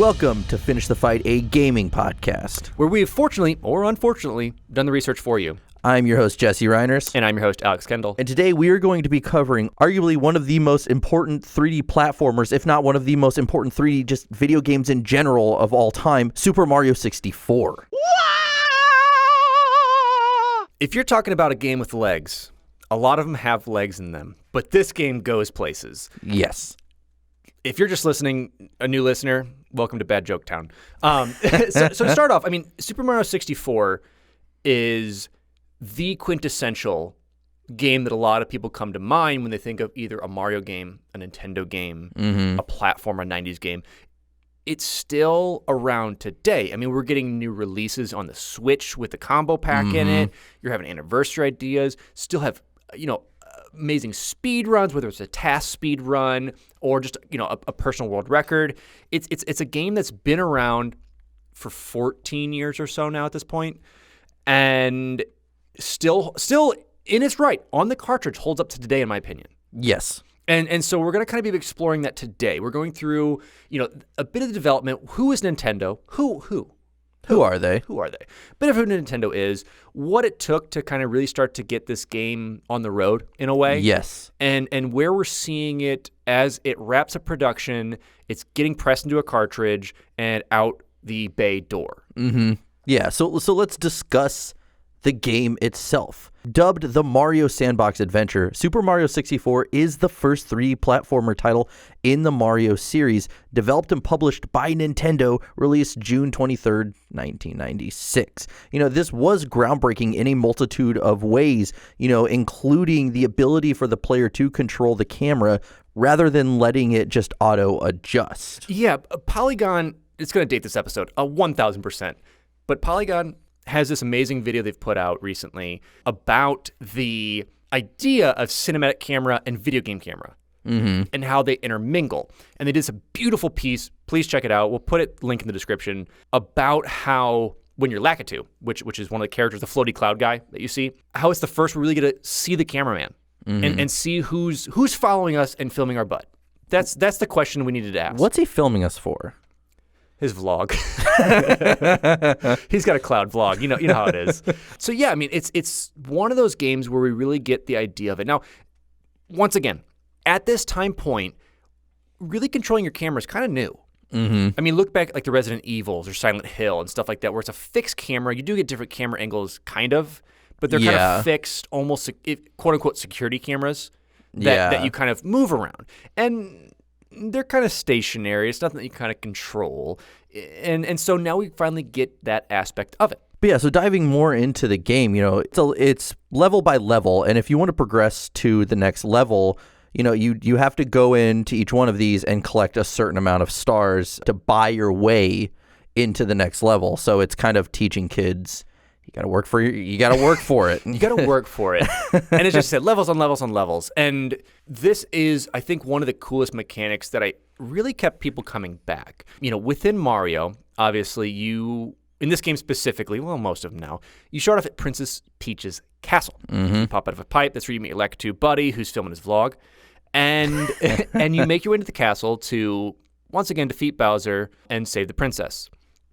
Welcome to Finish the Fight, a gaming podcast, where we have fortunately or unfortunately done the research for you. I'm your host, Jesse Reiners. And I'm your host, Alex Kendall. And today we are going to be covering arguably one of the most important 3D platformers, if not one of the most important 3D just video games in general of all time, Super Mario 64. If you're talking about a game with legs, a lot of them have legs in them, but this game goes places. Yes. If you're just listening, a new listener, welcome to Bad Joke Town. So to start off, I mean, Super Mario 64 is the quintessential game that a lot of people come to mind when they think of either a Mario game, a Nintendo game, a platform, a 90s game. It's still around today. I mean, we're getting new releases on the Switch with the combo pack in it. You're having anniversary ideas. Still have, amazing speed runs, whether it's a task speed run or just, a personal world record. It's a game that's been around for 14 years or so now at this point, and still in its right on the cartridge holds up to today, in my opinion. Yes. And so we're going to kind of be exploring that today. We're going through, a bit of the development. Who is Nintendo? Who are they? Who are they? A bit of who Nintendo is, what it took to kind of really start to get this game on the road in a way. Yes. And where we're seeing it as it wraps up production, it's getting pressed into a cartridge and out the bay door. Yeah, so let's discuss the game itself. Dubbed the Mario Sandbox Adventure, Super Mario 64 is the first 3D platformer title in the Mario series, developed and published by Nintendo, released June 23rd, 1996. This was groundbreaking in a multitude of ways, including the ability for the player to control the camera rather than letting it just auto-adjust. Yeah, Polygon, it's going to date this episode, 1,000%. But Polygon has this amazing video they've put out recently about the idea of cinematic camera and video game camera and how they intermingle. And they did some beautiful piece. Please check it out. We'll put it link in the description about how when you're Lakitu, which is one of the characters, the floaty cloud guy that you see, how it's the first we really get to see the cameraman and see who's following us and filming our butt. That's the question we needed to ask. What's he filming us for? His vlog. He's got a cloud vlog. You know how it is. So yeah, I mean, it's one of those games where we really get the idea of it. Now, once again, at this time point, really controlling your camera is kind of new. I mean, look back at like the Resident Evils or Silent Hill and stuff like that, where it's a fixed camera. You do get different camera angles, kind of, but they're kind of fixed, almost quote unquote security cameras that you kind of move around. And they're kind of stationary. It's nothing that you kind of control. And so now we finally get that aspect of it. But yeah, so diving more into the game, it's level by level. And if you want to progress to the next level, you have to go into each one of these and collect a certain amount of stars to buy your way into the next level. So it's kind of teaching kids, you got to work for it. You got to work for it. And it's just said levels on levels on levels. And this is, I think, one of the coolest mechanics that I really kept people coming back. Within Mario, obviously, you, in this game specifically, well, most of them now, you start off at Princess Peach's castle. You pop out of a pipe. That's where you meet your Lakitu buddy who's filming his vlog. And you make your way into the castle to, once again, defeat Bowser and save the princess.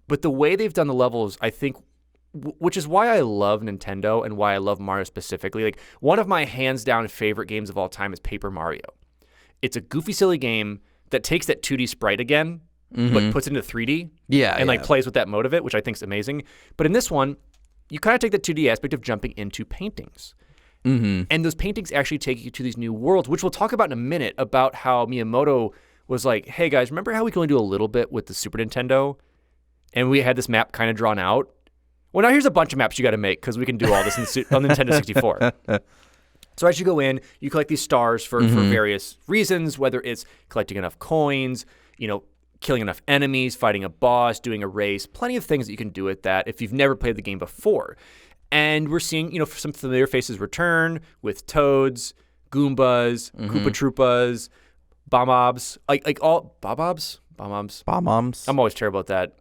But the way they've done the levels, I think, which is why I love Nintendo and why I love Mario specifically. Like, one of my hands-down favorite games of all time is Paper Mario. It's a goofy, silly game that takes that 2D sprite again, but puts it into 3D. And plays with that mode of it, which I think is amazing. But in this one, you kind of take that 2D aspect of jumping into paintings. And those paintings actually take you to these new worlds, which we'll talk about in a minute, about how Miyamoto was like, hey, guys, remember how we can only do a little bit with the Super Nintendo? And we had this map kind of drawn out? Well, now here's a bunch of maps you got to make because we can do all this on Nintendo 64. So as you go in, you collect these stars for various reasons, whether it's collecting enough coins, killing enough enemies, fighting a boss, doing a race, plenty of things that you can do with that if you've never played the game before. And we're seeing, some familiar faces return with Toads, Goombas, Koopa Troopas, Bob-Obs, like all Bob-Obs? Bob-Ombs. I'm always terrible at that.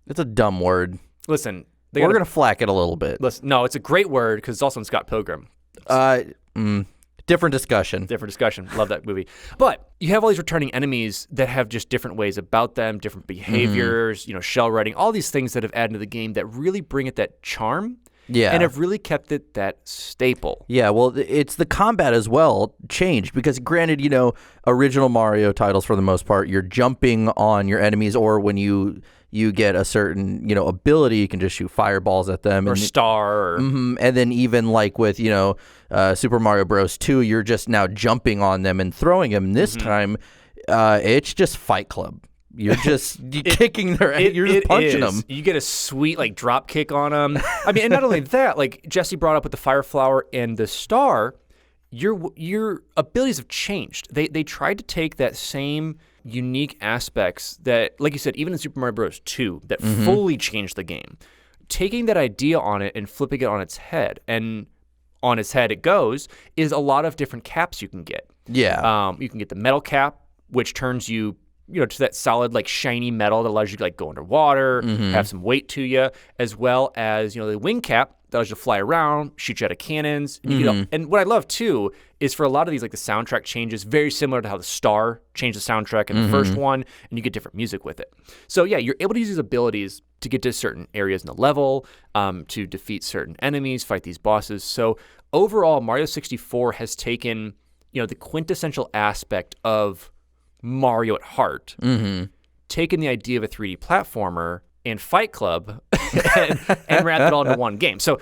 It's a dumb word. Listen. We're going to flack it a little bit. Listen, no, it's a great word because it's also in Scott Pilgrim. Different discussion. Different discussion. Love that movie. But you have all these returning enemies that have just different ways about them, different behaviors, shell writing, all these things that have added to the game that really bring it that charm. Yeah. And have really kept it that staple. Yeah, well, it's the combat as well changed because granted, original Mario titles for the most part, you're jumping on your enemies, or when you get a certain, ability, you can just shoot fireballs at them. Or star. And then even like with, Super Mario Bros. 2, you're just now jumping on them and throwing them. This time, it's just Fight Club. You're just kicking their you're just punching them. You get a sweet drop kick on them. I mean, and not only that, like Jesse brought up with the Fire Flower and the Star, your abilities have changed. They tried to take that same unique aspects that, like you said, even in Super Mario Bros. 2, that fully changed the game. Taking that idea on it and flipping it on its head, and on its head it goes, is a lot of different caps you can get. Yeah. You can get the metal cap, which turns you to that solid, shiny metal that allows you to, go underwater, have some weight to you, as well as, the wing cap that allows you to fly around, shoot you out of cannons. And, and what I love, too, is for a lot of these, the soundtrack changes, very similar to how the Star changed the soundtrack in the first one, and you get different music with it. So, yeah, you're able to use these abilities to get to certain areas in the level, to defeat certain enemies, fight these bosses. So, overall, Mario 64 has taken, the quintessential aspect of Mario at heart, taking the idea of a 3D platformer and Fight Club and wrap it all into one game. So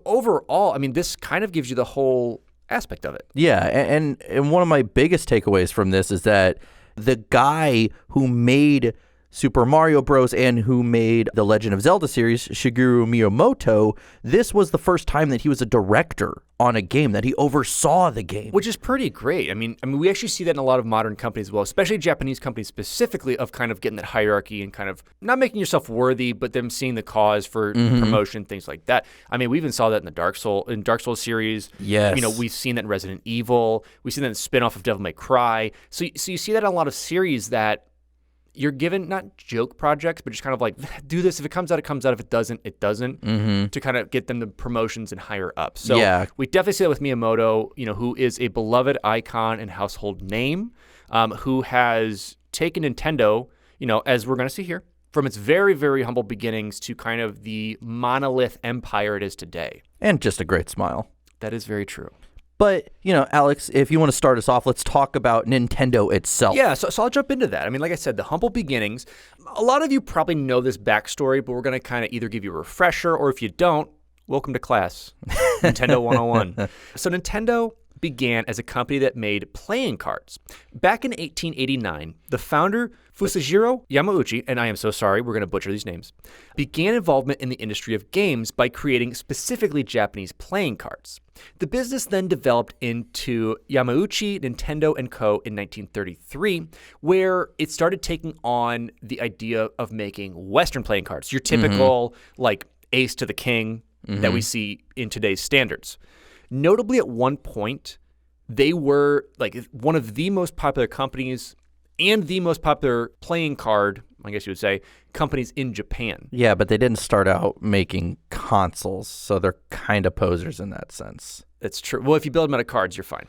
overall, I mean, this kind of gives you the whole aspect of it. Yeah, and one of my biggest takeaways from this is that the guy who made Super Mario Bros. And who made the Legend of Zelda series, Shigeru Miyamoto, this was the first time that he was a director on a game, that he oversaw the game. Which is pretty great. I mean, we actually see that in a lot of modern companies as well, especially Japanese companies specifically, of kind of getting that hierarchy and kind of not making yourself worthy, but them seeing the cause for promotion, things like that. I mean, we even saw that in the Dark Souls series. Yes. We've seen that in Resident Evil. We've seen that in the spin-off of Devil May Cry. So you see that in a lot of series that you're given not joke projects, but just kind of do this. If it comes out, it comes out. If it doesn't, it doesn't. To kind of get them the promotions and higher up. So we definitely see that with Miyamoto, who is a beloved icon and household name, who has taken Nintendo, as we're going to see here, from its very, very humble beginnings to kind of the monolith empire it is today. And just a great smile. That is very true. But, Alex, if you want to start us off, let's talk about Nintendo itself. Yeah, so I'll jump into that. I mean, like I said, the humble beginnings. A lot of you probably know this backstory, but we're going to kind of either give you a refresher, or if you don't, welcome to class. Nintendo 101. So Nintendo began as a company that made playing cards. Back in 1889, the founder, Fusajiro Yamauchi, and I am so sorry, we're going to butcher these names, began involvement in the industry of games by creating specifically Japanese playing cards. The business then developed into Yamauchi Nintendo & Co. in 1933, where it started taking on the idea of making Western playing cards, your typical, Ace to the King that we see in today's standards. Notably, at one point, they were one of the most popular companies and the most popular playing card, I guess you would say, companies in Japan. Yeah, but they didn't start out making consoles, so they're kind of posers in that sense. That's true. Well, if you build them out of cards, you're fine.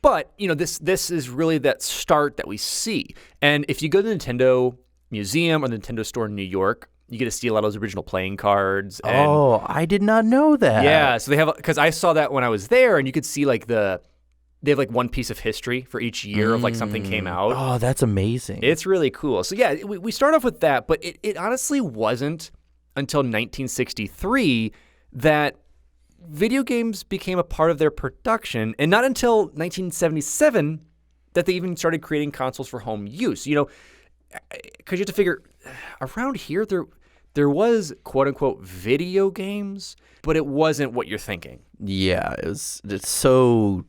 But, this is really that start that we see. And if you go to the Nintendo Museum or the Nintendo store in New York, you get to see a lot of those original playing cards. And I did not know that. Yeah, so they have, because I saw that when I was there, and you could see they have one piece of history for each year of something came out. Oh, that's amazing. It's really cool. So yeah, we start off with that, but it honestly wasn't until 1963 that video games became a part of their production, and not until 1977 that they even started creating consoles for home use. Because you have to figure, around here there was quote unquote video games, but it wasn't what you're thinking. Yeah, it's so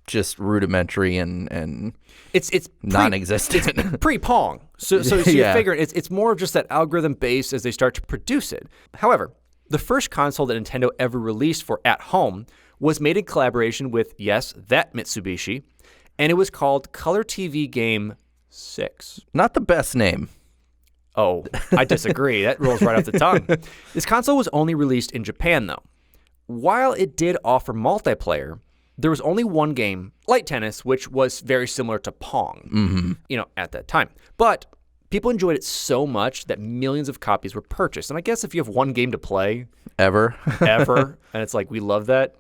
just rudimentary and it's non-existent. It's pre-Pong. So you're figuring it's more of just that algorithm base as they start to produce it. However, the first console that Nintendo ever released for at home was made in collaboration with, yes, that Mitsubishi, and it was called Color TV Game 6. Not the best name. Oh, I disagree. That rolls right off the tongue. This console was only released in Japan, though. While it did offer multiplayer, there was only one game, Light Tennis, which was very similar to Pong, at that time. But people enjoyed it so much that millions of copies were purchased. And I guess if you have one game to play ever, and it's like, we love that,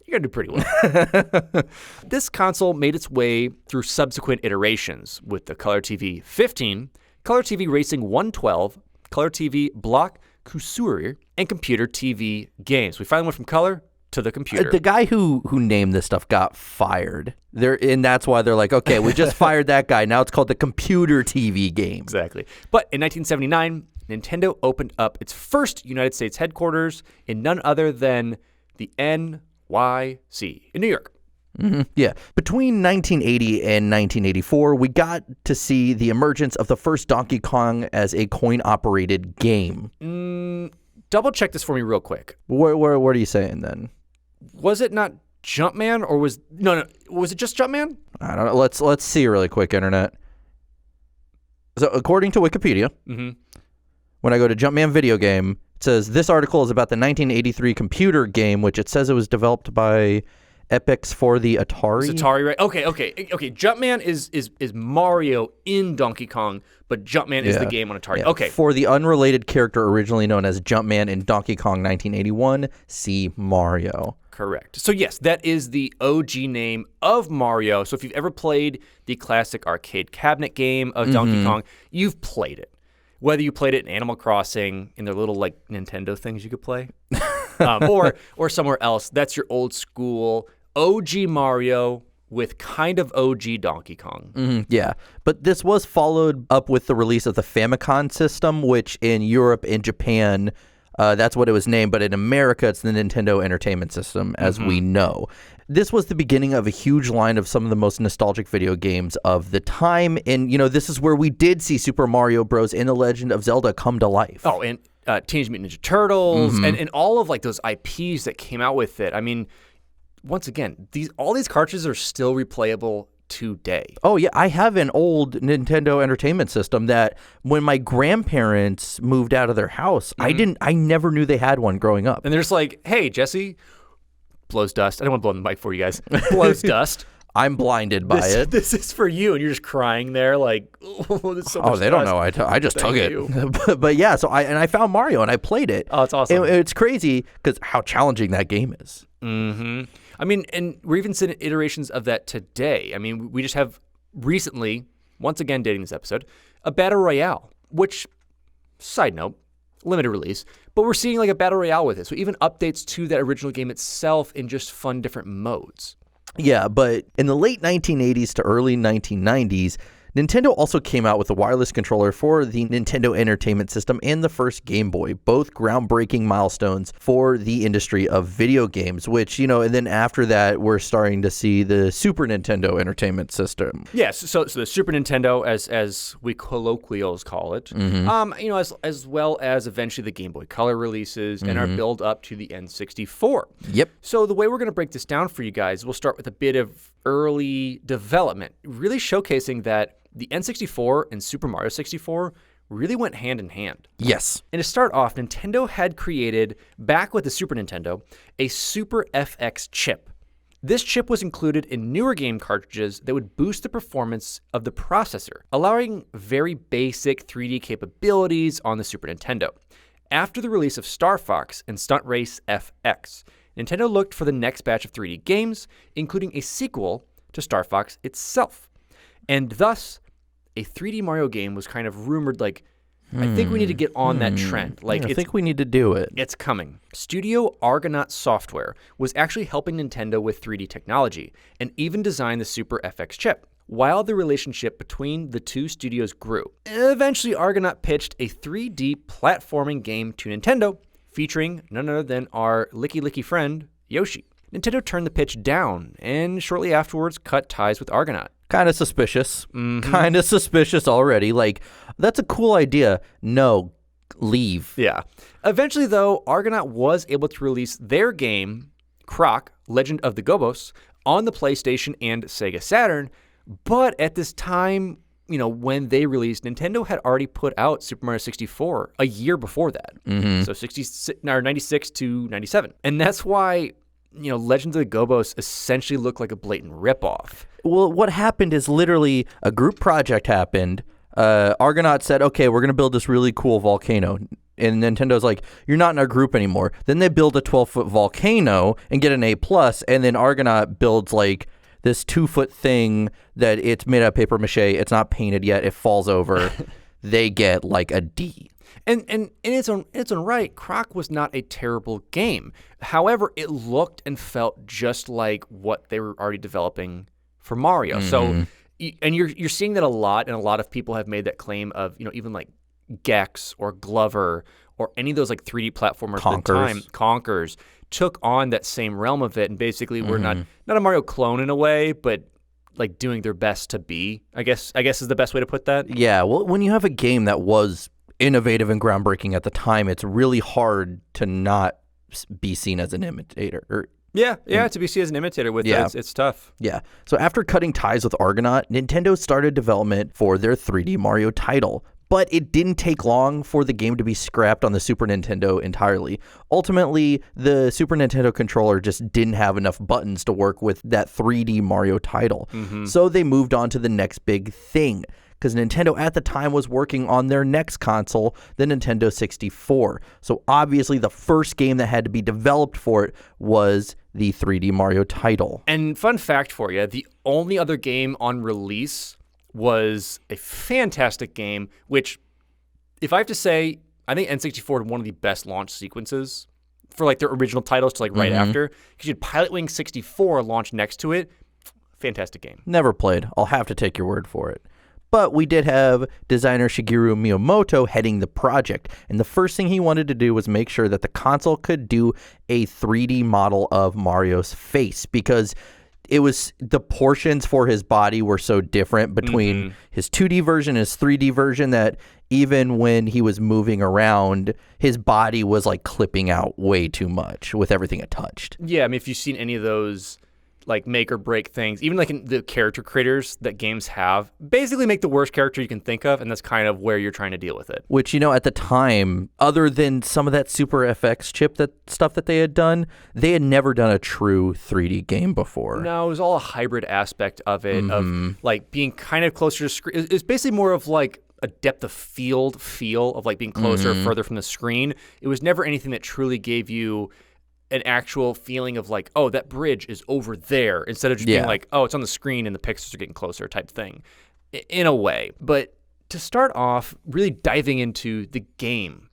you're going to do pretty well. This console made its way through subsequent iterations with the Color TV 15, Color TV Racing 112, Color TV Block Kusuri, and Computer TV games. We finally went from color to the computer. The guy who named this stuff got fired. And that's why they're like, okay, we just fired that guy. Now it's called the Computer TV game. Exactly. But in 1979, Nintendo opened up its first United States headquarters in none other than the NYC in New York. Yeah. Between 1980 and 1984, we got to see the emergence of the first Donkey Kong as a coin-operated game. Double check this for me real quick. What are you saying then? Was it not Jumpman, or was it just Jumpman? I don't know. Let's see really quick, Internet. So according to Wikipedia, when I go to Jumpman video game, it says this article is about the 1983 computer game, which it says it was developed by Epix for the Atari. It's Atari, right? Okay. Jumpman is Mario in Donkey Kong, but Jumpman is the game on Atari. Yeah. Okay. For the unrelated character originally known as Jumpman in Donkey Kong 1981, see Mario. Correct. So yes, that is the OG name of Mario. So if you've ever played the classic arcade cabinet game of Donkey Kong, you've played it. Whether you played it in Animal Crossing, in their little like Nintendo things you could play, or somewhere else, that's your old school OG Mario with kind of OG Donkey Kong. Yeah, but this was followed up with the release of the Famicom system, which in Europe and Japan, that's what it was named, but in America, it's the Nintendo Entertainment System, as we know. This was the beginning of a huge line of some of the most nostalgic video games of the time, and, this is where we did see Super Mario Bros. And The Legend of Zelda come to life. Oh, and Teenage Mutant Ninja Turtles, and all of, like, those IPs that came out with it. I mean, once again, all these cartridges are still replayable today. Oh, yeah. I have an old Nintendo Entertainment System that when my grandparents moved out of their house, I never knew they had one growing up. And they're just like, hey, Jesse, blows dust. I don't want to blow the mic for you guys. Blows dust. I'm blinded by it. This is for you, and you're just crying there like, oh, this is so much they dust. Don't know. I just took it. but yeah, so I found Mario, and I played it. Oh, it's awesome. And it's crazy because how challenging that game is. I mean, and we're even seeing iterations of that today. I mean, we just have recently, once again dating this episode, a Battle Royale, which, side note, limited release, but we're seeing like a Battle Royale with it. So even updates to that original game itself in just fun different modes. Yeah, but in the late 1980s to early 1990s, Nintendo also came out with a wireless controller for the Nintendo Entertainment System and the first Game Boy, both groundbreaking milestones for the industry of video games, which, and then after that, we're starting to see the Super Nintendo Entertainment System. Yes, so the Super Nintendo, as we colloquials call it, as well as eventually the Game Boy Color releases and our build up to the N64. Yep. So the way we're going to break this down for you guys, we'll start with a bit of early development, really showcasing that the N64 and Super Mario 64 really went hand in hand. Yes. And to start off, Nintendo had created, back with the Super Nintendo, a Super FX chip. This chip was included in newer game cartridges that would boost the performance of the processor, allowing very basic 3D capabilities on the Super Nintendo. After the release of Star Fox and Stunt Race FX, Nintendo looked for the next batch of 3D games, including a sequel to Star Fox itself. And thus, a 3D Mario game was kind of rumored like, I think we need to get on that trend. Like, I think we need to do it. It's coming. Studio Argonaut Software was actually helping Nintendo with 3D technology and even designed the Super FX chip. While the relationship between the two studios grew, eventually Argonaut pitched a 3D platforming game to Nintendo featuring none other than our licky friend, Yoshi. Nintendo turned the pitch down and shortly afterwards cut ties with Argonaut. Kind of suspicious. Kind of suspicious already. Like, that's a cool idea. No, leave. Yeah. Eventually, though, Argonaut was able to release their game, Croc, Legend of the Gobos, on the PlayStation and Sega Saturn. But at this time, when they released, Nintendo had already put out Super Mario 64 a year before that. So 96 to 97. And that's why Legends of the Gobos essentially look like a blatant ripoff. Well, what happened is literally a group project happened. Argonaut said, okay, we're going to build this really cool volcano. And Nintendo's like, you're not in our group anymore. Then they build a 12-foot volcano and get an A+, and then Argonaut builds like this 2-foot thing that it's made out of paper mache. It's not painted yet. It falls over. They get like a D. And in its own right, Croc was not a terrible game. However, it looked and felt just like what they were already developing for Mario. So, and you're seeing that a lot, and a lot of people have made that claim of, even like Gex or Glover or any of those like 3D platformers at the time, Conkers, took on that same realm of it, and basically were not a Mario clone in a way, but like doing their best to be, I guess is the best way to put that. Yeah, well, when you have a game that was innovative and groundbreaking at the time, it's really hard to not be seen as an imitator. Yeah, to be seen as an imitator with that, it's tough. Yeah. So after cutting ties with Argonaut, Nintendo started development for their 3D Mario title. But it didn't take long for the game to be scrapped on the Super Nintendo entirely. Ultimately, the Super Nintendo controller just didn't have enough buttons to work with that 3D Mario title. So they moved on to the next big thing, because Nintendo at the time was working on their next console, the Nintendo 64. So obviously the first game that had to be developed for it was the 3D Mario title. And fun fact for you, the only other game on release was a fantastic game, which, if I have to say, I think N64 had one of the best launch sequences for like their original titles to like right after, because you had Pilot Wing 64 launch next to it. Fantastic game. Never played. I'll have to take your word for it. But we did have designer Shigeru Miyamoto heading the project, and the first thing he wanted to do was make sure that the console could do a 3D model of Mario's face, because it was the portions for his body were so different between his 2D version and his 3D version that even when he was moving around, his body was like clipping out way too much with everything it touched. Yeah, I mean, if you've seen any of those like make or break things, even like in the character creators that games have, basically make the worst character you can think of, and that's kind of where you're trying to deal with it. Which, at the time, other than some of that Super FX chip stuff that they had done, they had never done a true 3D game before. No, it was all a hybrid aspect of it, of like being kind of closer to screen. It's basically more of like a depth of field feel of like being closer or further from the screen. It was never anything that truly gave you an actual feeling of like, oh, that bridge is over there, instead of just being like, oh, it's on the screen and the pixels are getting closer type thing, in a way. But to start off, really diving into the game,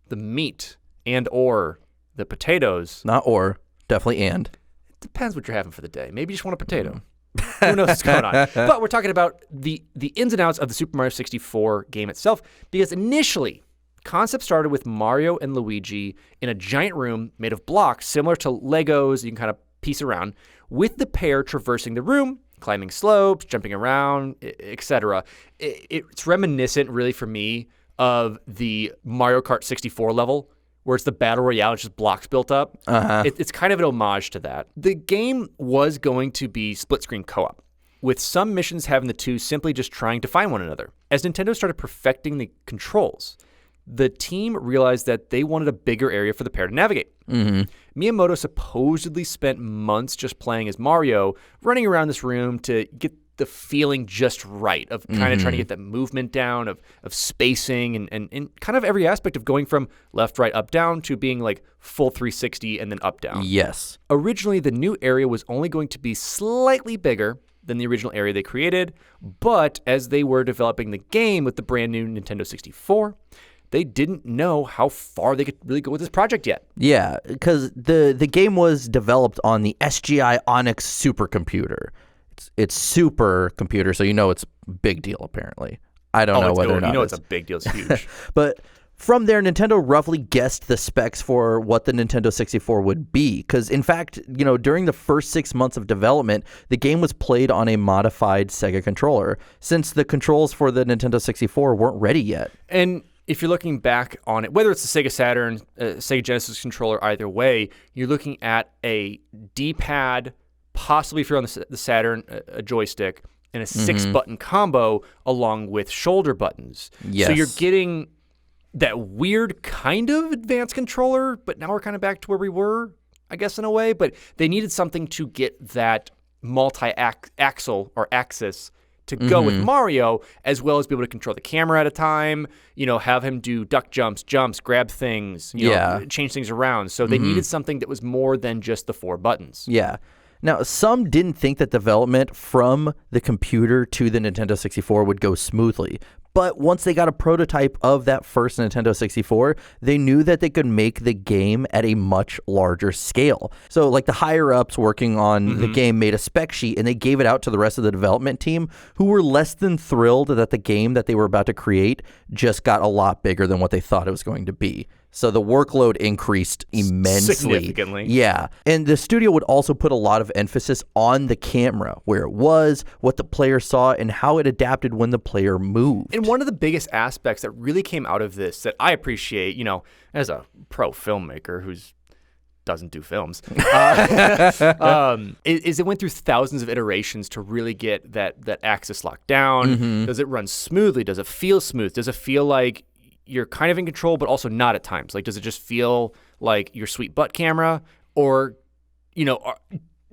the meat and or the potatoes. Not or, definitely and. It depends what you're having for the day. Maybe you just want a potato. Who knows what's going on? But we're talking about the ins and outs of the Super Mario 64 game itself, because initially, concept started with Mario and Luigi in a giant room made of blocks similar to Legos you can kind of piece around, with the pair traversing the room, climbing slopes, jumping around, etc. It's reminiscent, really, for me, of the Mario Kart 64 level, where it's the Battle Royale, it's just blocks built up. It's kind of an homage to that. The game was going to be split-screen co-op, with some missions having the two simply just trying to find one another. As Nintendo started perfecting the controls, the team realized that they wanted a bigger area for the pair to navigate. Miyamoto supposedly spent months just playing as Mario, running around this room to get the feeling just right of kind of trying to get that movement down, of spacing, and kind of every aspect of going from left, right, up, down to being like full 360 and then up, down. Yes. Originally, the new area was only going to be slightly bigger than the original area they created, but as they were developing the game with the brand new Nintendo 64, they didn't know how far they could really go with this project yet. Yeah, because the game was developed on the SGI Onyx supercomputer. It's supercomputer, so it's a big deal, apparently. I don't know whether or not it's a big deal. It's huge. But from there, Nintendo roughly guessed the specs for what the Nintendo 64 would be. Because, in fact, during the first 6 months of development, the game was played on a modified Sega controller, since the controls for the Nintendo 64 weren't ready yet. And if you're looking back on it, whether it's the Sega Saturn, Sega Genesis controller, either way, you're looking at a D-pad, possibly if you're on the Saturn, a joystick, and a 6-button combo along with shoulder buttons. Yes. So you're getting that weird kind of advanced controller, but now we're kind of back to where we were, I guess, in a way, but they needed something to get that multi-axle or axis to go with Mario, as well as be able to control the camera at a time, have him do duck jumps, grab things, change things around. So they needed something that was more than just the 4 buttons. Yeah. Now, some didn't think that development from the computer to the Nintendo 64 would go smoothly. But once they got a prototype of that first Nintendo 64, they knew that they could make the game at a much larger scale. So like the higher-ups working on the game made a spec sheet, and they gave it out to the rest of the development team, who were less than thrilled that the game that they were about to create just got a lot bigger than what they thought it was going to be. So the workload increased immensely. Significantly. Yeah. And the studio would also put a lot of emphasis on the camera, where it was, what the player saw, and how it adapted when the player moved. And one of the biggest aspects that really came out of this that I appreciate, as a pro filmmaker who doesn't do films, is it went through thousands of iterations to really get that axis locked down. Does it run smoothly? Does it feel smooth? Does it feel like you're kind of in control, but also not at times? Like, does it just feel like your sweet butt camera, or,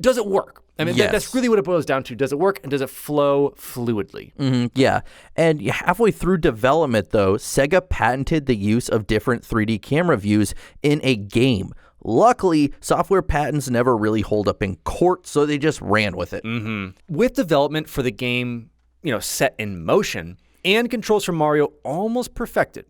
does it work? I mean, that's really what it boils down to. Does it work, and does it flow fluidly? Yeah. And halfway through development, though, Sega patented the use of different 3D camera views in a game. Luckily, software patents never really hold up in court, so they just ran with it. With development for the game, set in motion, and controls for Mario almost perfected,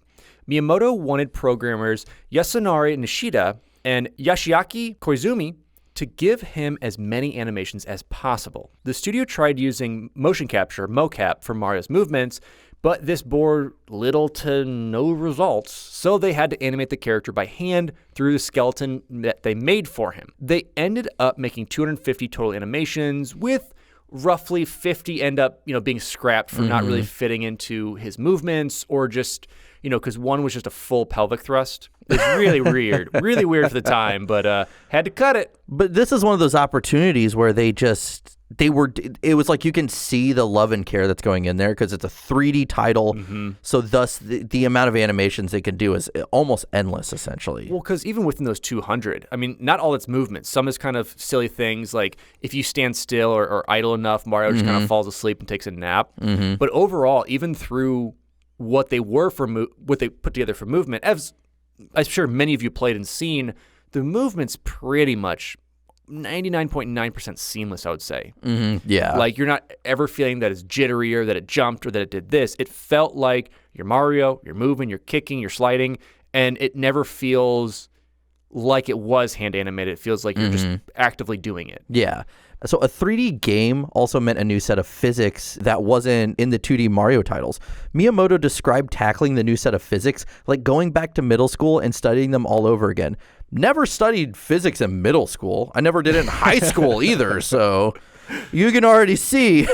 Miyamoto wanted programmers Yasunari Nishida and Yoshiaki Koizumi to give him as many animations as possible. The studio tried using motion capture, mocap, for Mario's movements, but this bore little to no results, so they had to animate the character by hand through the skeleton that they made for him. They ended up making 250 total animations, with roughly 50 end up, being scrapped for not really fitting into his movements, or just, because one was just a full pelvic thrust. It was really weird, really weird for the time, but had to cut it. But this is one of those opportunities where it was like you can see the love and care that's going in there, because it's a 3D title. So thus the amount of animations they can do is almost endless, essentially. Well, because even within those 200, I mean, not all its movements. Some is kind of silly things, like if you stand still or idle enough, Mario just kind of falls asleep and takes a nap. But overall, even through what they were what they put together for movement, as I'm sure many of you played and seen, the movement's pretty much 99.9% seamless, I would say. Yeah. Like, you're not ever feeling that it's jittery, or that it jumped, or that it did this. It felt like you're Mario, you're moving, you're kicking, you're sliding, and it never feels like it was hand animated. It feels like you're just actively doing it. Yeah. So a 3D game also meant a new set of physics that wasn't in the 2D Mario titles. Miyamoto described tackling the new set of physics like going back to middle school and studying them all over again. Never studied physics in middle school. I never did it in high school either, so you can already see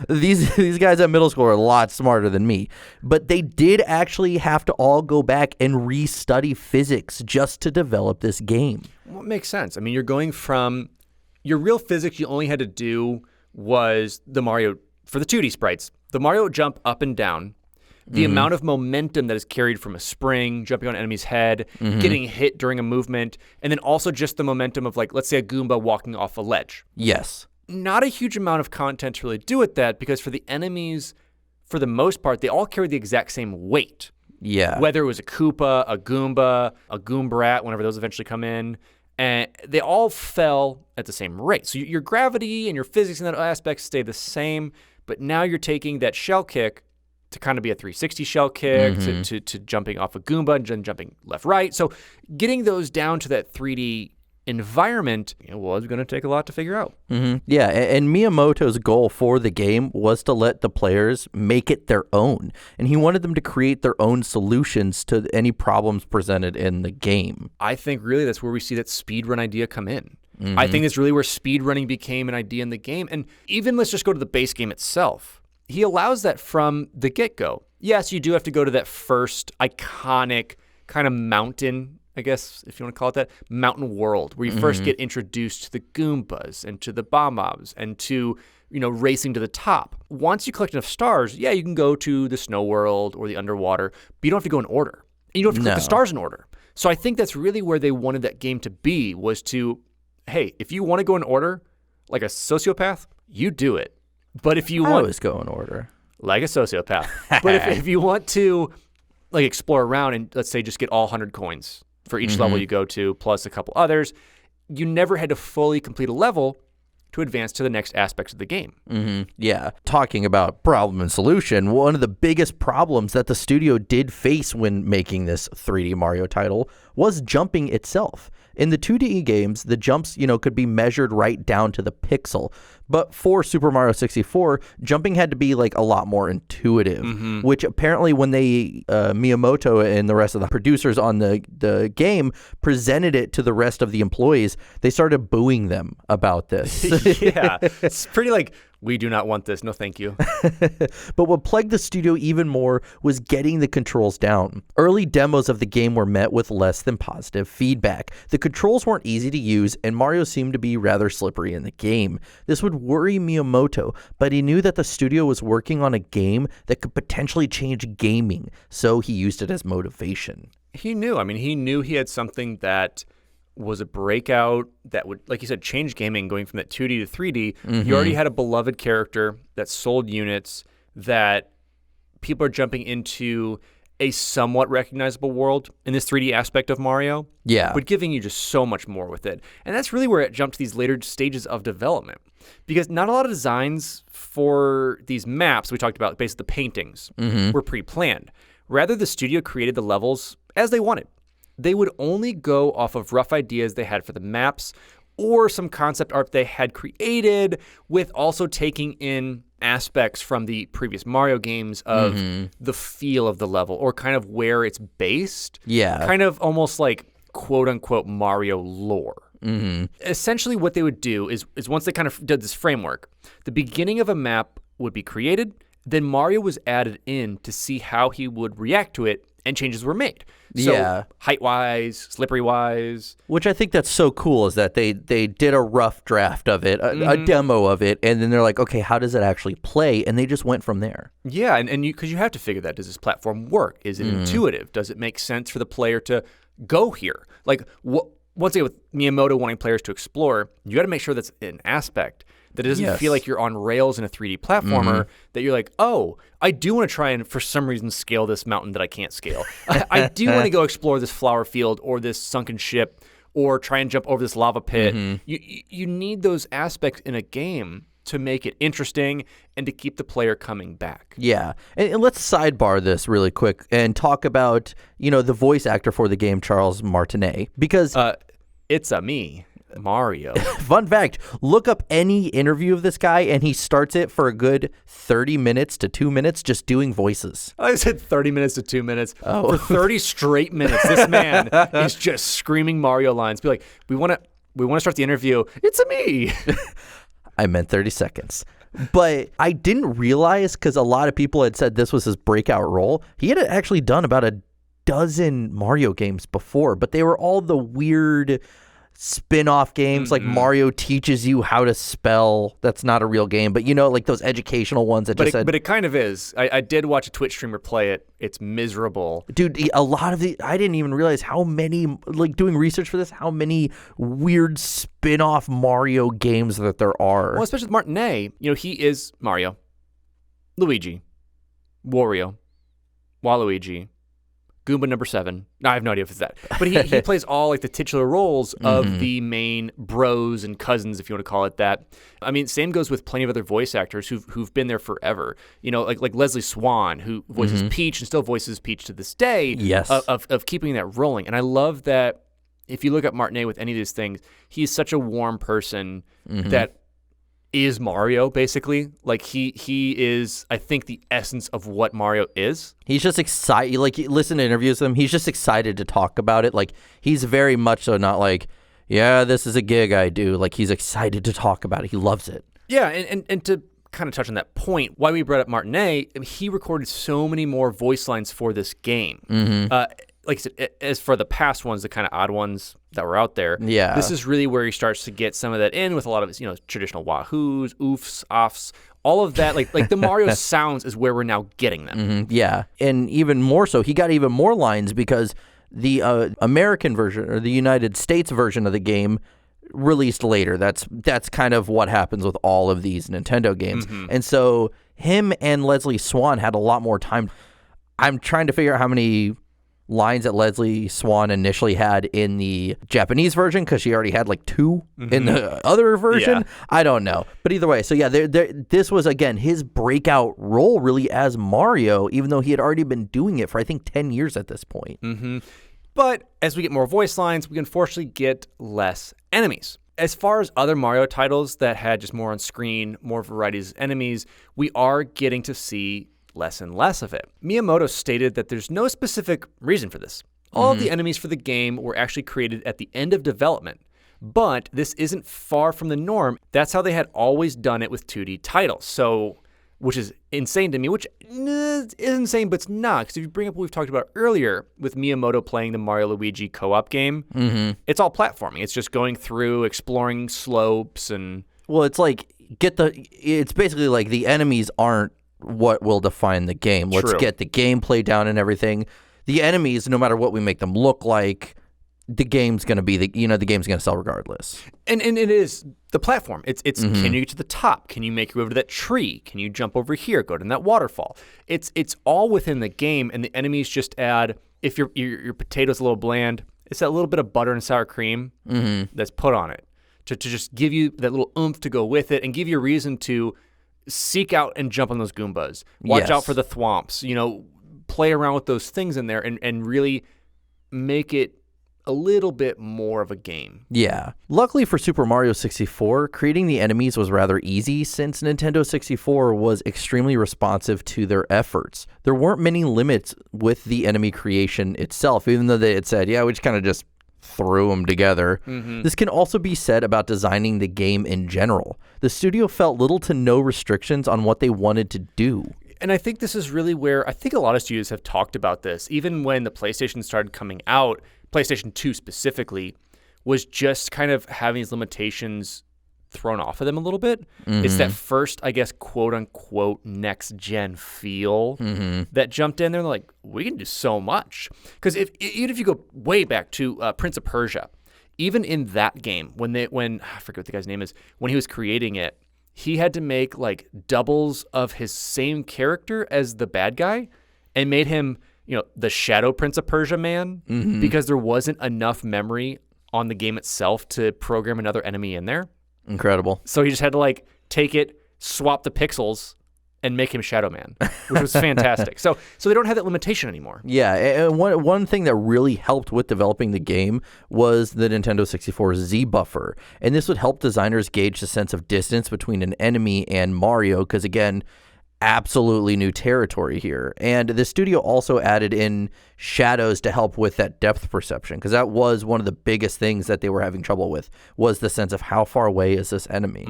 these guys at middle school are a lot smarter than me. But they did actually have to all go back and re-study physics just to develop this game. Well, it makes sense. I mean, you're going from your real physics you only had to do was the Mario, for the 2D sprites, the Mario would jump up and down. The amount of momentum that is carried from a spring, jumping on an enemy's head, getting hit during a movement, and then also just the momentum of, like, let's say a Goomba walking off a ledge. Yes. Not a huge amount of content to really do with that, because for the enemies, for the most part, they all carry the exact same weight. Yeah. Whether it was a Koopa, a Goomba, a Goombrat, whenever those eventually come in, and they all fell at the same rate. So your gravity and your physics in that aspect stay the same, but now you're taking that shell kick to kind of be a 360 shell kick, to jumping off a Goomba and then jumping left-right. So getting those down to that 3D environment was going to take a lot to figure out. Yeah, and Miyamoto's goal for the game was to let the players make it their own. And he wanted them to create their own solutions to any problems presented in the game. I think really that's where we see that speedrun idea come in. I think it's really where speedrunning became an idea in the game. And even let's just go to the base game itself. He allows that from the get-go. Yes, you do have to go to that first iconic kind of mountain, I guess, if you want to call it that, mountain world, where you first get introduced to the Goombas and to the Bob-Mobs and to, racing to the top. Once you collect enough stars, yeah, you can go to the snow world or the underwater, but you don't have to go in order. And you don't have to collect the stars in order. So I think that's really where they wanted that game to be, was to hey, if you want to go in order like a sociopath, you do it. But if you I want always go in order. like a sociopath, but if you want to like explore around and let's say just get all 100 coins for each level you go to, plus a couple others, you never had to fully complete a level to advance to the next aspects of the game. Yeah. Talking about problem and solution, one of the biggest problems that the studio did face when making this 3D Mario title was jumping itself. In the 2D games, the jumps, could be measured right down to the pixel. But for Super Mario 64, jumping had to be like a lot more intuitive, which apparently when they, Miyamoto and the rest of the producers on the game presented it to the rest of the employees, they started booing them about this. Yeah, it's pretty like, we do not want this. No, thank you. But what plagued the studio even more was getting the controls down. Early demos of the game were met with less than positive feedback. The controls weren't easy to use, and Mario seemed to be rather slippery in the game. This would worry Miyamoto, but he knew that the studio was working on a game that could potentially change gaming, so he used it as motivation. He knew. I mean, he knew he had something that was a breakout that would, like you said, change gaming going from that 2D to 3D. You already had a beloved character that sold units, that people are jumping into a somewhat recognizable world in this 3D aspect of Mario. Yeah. But giving you just so much more with it. And that's really where it jumped to these later stages of development. Because not a lot of designs for these maps, we talked about basically the paintings, were pre-planned. Rather, the studio created the levels as they wanted. They would only go off of rough ideas they had for the maps or some concept art they had created, with also taking in aspects from the previous Mario games of the feel of the level or kind of where it's based. Yeah. Kind of almost like quote-unquote Mario lore. Essentially what they would do is once they kind of did this framework, the beginning of a map would be created, then Mario was added in to see how he would react to it, and changes were made. So height-wise, slippery-wise. Which I think that's so cool is that they did a rough draft of it, a demo of it, and then they're like, okay, how does it actually play? And they just went from there. Yeah, and because you have to figure that. Does this platform work? Is it intuitive? Does it make sense for the player to go here? Like, once again, with Miyamoto wanting players to explore, you got to make sure that's an aspect that it doesn't feel like you're on rails in a 3D platformer, that you're like, oh, I do want to try and for some reason scale this mountain that I can't scale. I do want to go explore this flower field or this sunken ship or try and jump over this lava pit. You need those aspects in a game to make it interesting and to keep the player coming back. Yeah. And let's sidebar this really quick and talk about, the voice actor for the game, Charles Martinet, because it's a me. Mario. Fun fact, look up any interview of this guy and he starts it for a good 30 minutes to 2 minutes just doing voices. I said 30 minutes to 2 minutes. For 30 straight minutes, this man is just screaming Mario lines. Be like, we want to start the interview. It's a me. I meant 30 seconds. But I didn't realize, because a lot of people had said this was his breakout role, he had actually done about a dozen Mario games before, but they were all the weird spin-off games, like Mario teaches you how to spell. That's not a real game, but like those educational ones that just said. But it kind of is. I did watch a Twitch streamer play it. It's miserable. Dude, a lot of I didn't even realize how many, like doing research for this, how many weird spin-off Mario games that there are. Well, especially with Martinet, he is Mario, Luigi, Wario, Waluigi, Goomba number 7. No, I have no idea if it's that. But he plays all like the titular roles of the main bros and cousins, if you want to call it that. I mean, same goes with plenty of other voice actors who've been there forever. Like Leslie Swan, who voices Peach and still voices Peach to this day. Yes. Of keeping that rolling. And I love that if you look at Martinet with any of these things, he's such a warm person that is Mario, basically. Like he is, I think, the essence of what Mario is. He's just excited. Like, you listen to interviews with him, he's just excited to talk about it. Like, he's very much so not like, yeah, this is a gig I do. Like, he's excited to talk about it. He loves it. Yeah, and to kind of touch on that point, why we brought up Martinet, he recorded so many more voice lines for this game. Like I said, as for the past ones, the kind of odd ones that were out there, this is really where he starts to get some of that in with a lot of his, traditional wahoos, oofs, offs, all of that. Like the Mario sounds is where we're now getting them. Yeah, and even more so, he got even more lines because the American version or the United States version of the game released later. That's kind of what happens with all of these Nintendo games. And so him and Leslie Swan had a lot more time. I'm trying to figure out how many lines that Leslie Swan initially had in the Japanese version, because she already had like 2 in the other version. Yeah. I don't know. But either way, so yeah, this was, again, his breakout role really as Mario, even though he had already been doing it for, I think, 10 years at this point. But as we get more voice lines, we unfortunately get less enemies. As far as other Mario titles that had just more on screen, more varieties of enemies, we are getting to see less and less of it. Miyamoto stated that there's no specific reason for this. All of the enemies for the game were actually created at the end of development, but this isn't far from the norm. That's how they had always done it with 2D titles. So, which is insane to me, which is insane, but it's not. Because if you bring up what we've talked about earlier with Miyamoto playing the Mario Luigi co-op game, it's all platforming. It's just going through, exploring slopes and... Well, it's like, it's basically like the enemies aren't what will define the game. Let's get the gameplay down and everything. The enemies, no matter what we make them look like, the game's going to be the game's going to sell regardless. And it is the platform. It's can you get to the top? Can you make your way over to that tree? Can you jump over here? Go to that waterfall? It's all within the game, and the enemies just add, if your potato's a little bland, it's that little bit of butter and sour cream that's put on it to just give you that little oomph to go with it and give you a reason to seek out and jump on those Goombas. Watch out for the thwomps. Play around with those things in there and really make it a little bit more of a game. Yeah. Luckily for Super Mario 64, creating the enemies was rather easy since Nintendo 64 was extremely responsive to their efforts. There weren't many limits with the enemy creation itself, even though they had said, yeah, we just kind of just threw them together. This can also be said about designing the game in general. The studio felt little to no restrictions on what they wanted to do. And I think this is really where I think a lot of studios have talked about this. Even when the PlayStation started coming out, PlayStation 2 specifically, was just kind of having these limitations thrown off of them a little bit. It's that first, I guess, quote-unquote next-gen feel that jumped in there. They're like, we can do so much. Because even if you go way back to Prince of Persia, even in that game, when I forget what the guy's name is, when he was creating it, he had to make like doubles of his same character as the bad guy and made him, the Shadow Prince of Persia man because there wasn't enough memory on the game itself to program another enemy in there. Incredible. So he just had to take it, swap the pixels, and make him Shadow Man, which was fantastic. So they don't have that limitation anymore. Yeah, and one thing that really helped with developing the game was the Nintendo 64 Z buffer. And this would help designers gauge the sense of distance between an enemy and Mario, because again, absolutely new territory here. And the studio also added in shadows to help with that depth perception, because that was one of the biggest things that they were having trouble with, was the sense of how far away is this enemy.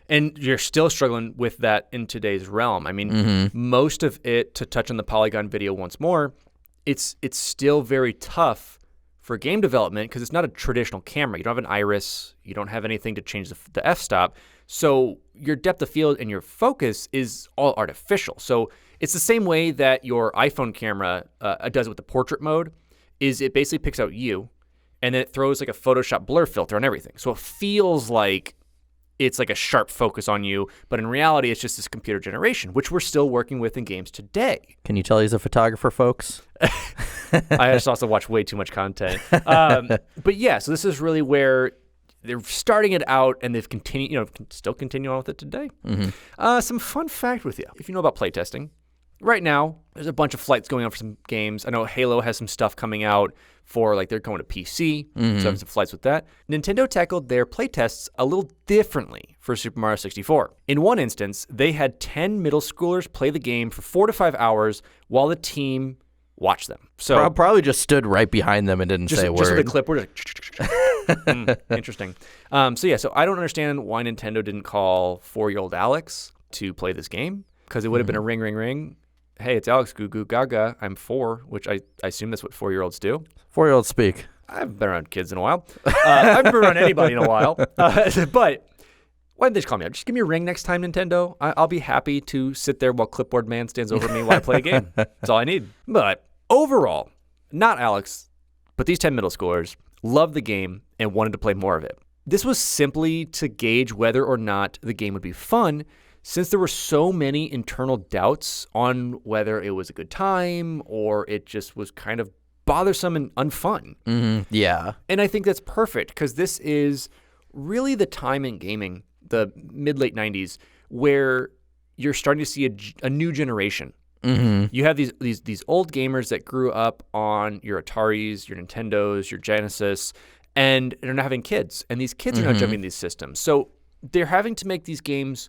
And you're still struggling with that in today's realm. I mean, most of it, to touch on the Polygon video once more, it's still very tough for game development because it's not a traditional camera. You don't have an iris. You don't have anything to change the f-stop. So your depth of field and your focus is all artificial. So it's the same way that your iPhone camera does it with the portrait mode, is it basically picks out you, and then it throws like a Photoshop blur filter on everything. So it feels like it's like a sharp focus on you, but in reality, it's just this computer generation, which we're still working with in games today. Can you tell he's a photographer, folks? I just also watch way too much content. But yeah, so this is really where they're starting it out, and they've continued, still continue on with it today. Some fun fact with you. If you know about playtesting, right now, there's a bunch of flights going on for some games. I know Halo has some stuff coming out for, they're going to PC, so having some flights with that. Nintendo tackled their playtests a little differently for Super Mario 64. In one instance, they had 10 middle schoolers play the game for 4 to 5 hours while the team watched them. So probably just stood right behind them and didn't say a word. Just with a clipboard. Interesting. So I don't understand why Nintendo didn't call 4-year-old Alex to play this game, because it would have been a ring, ring, ring. Hey, it's Alex, goo goo gaga. I'm 4, which I assume that's what 4-year-olds do. 4-year-olds speak. I haven't been around kids in a while. I haven't been around anybody in a while. But why didn't they just call me out? Just give me a ring next time, Nintendo. I'll be happy to sit there while Clipboard Man stands over me while I play a game. That's all I need. But overall, not Alex, but these 10 middle schoolers loved the game and wanted to play more of it. This was simply to gauge whether or not the game would be fun, since there were so many internal doubts on whether it was a good time or it just was kind of bothersome and unfun. Yeah. And I think that's perfect because this is really the time in gaming, the mid-late 90s, where you're starting to see a new generation. You have these old gamers that grew up on your Ataris, your Nintendos, your Genesis, and they're not having kids. And these kids are now jumping these systems. So they're having to make these games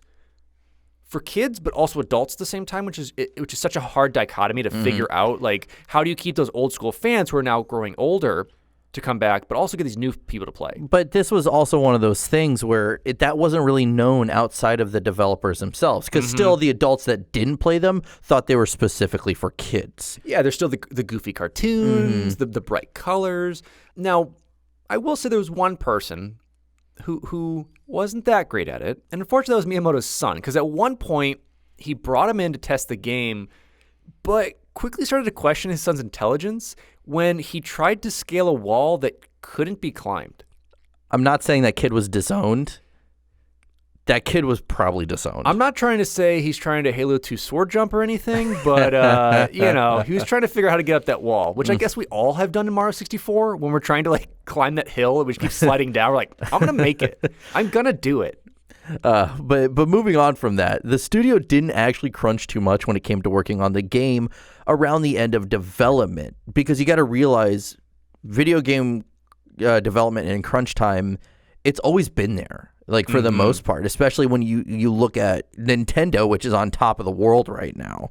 for kids, but also adults at the same time, which is such a hard dichotomy to figure out. Like, how do you keep those old school fans who are now growing older to come back, but also get these new people to play? But this was also one of those things where that wasn't really known outside of the developers themselves, because still the adults that didn't play them thought they were specifically for kids. Yeah, there's still the goofy cartoons, the bright colors. Now, I will say there was one person who wasn't that great at it, and unfortunately that was Miyamoto's son, because at one point he brought him in to test the game, but quickly started to question his son's intelligence when he tried to scale a wall that couldn't be climbed. I'm not saying that kid was disowned. That kid was probably disowned. I'm not trying to say he's trying to Halo 2 sword jump or anything, but, he was trying to figure out how to get up that wall, which I guess we all have done in Mario 64 when we're trying to, like, climb that hill and we just keep sliding down. We're like, I'm going to make it. I'm going to do it. But moving on from that, the studio didn't actually crunch too much when it came to working on the game around the end of development, because you got to realize video game development and crunch time, it's always been there. Like, for the most part, especially when you look at Nintendo, which is on top of the world right now.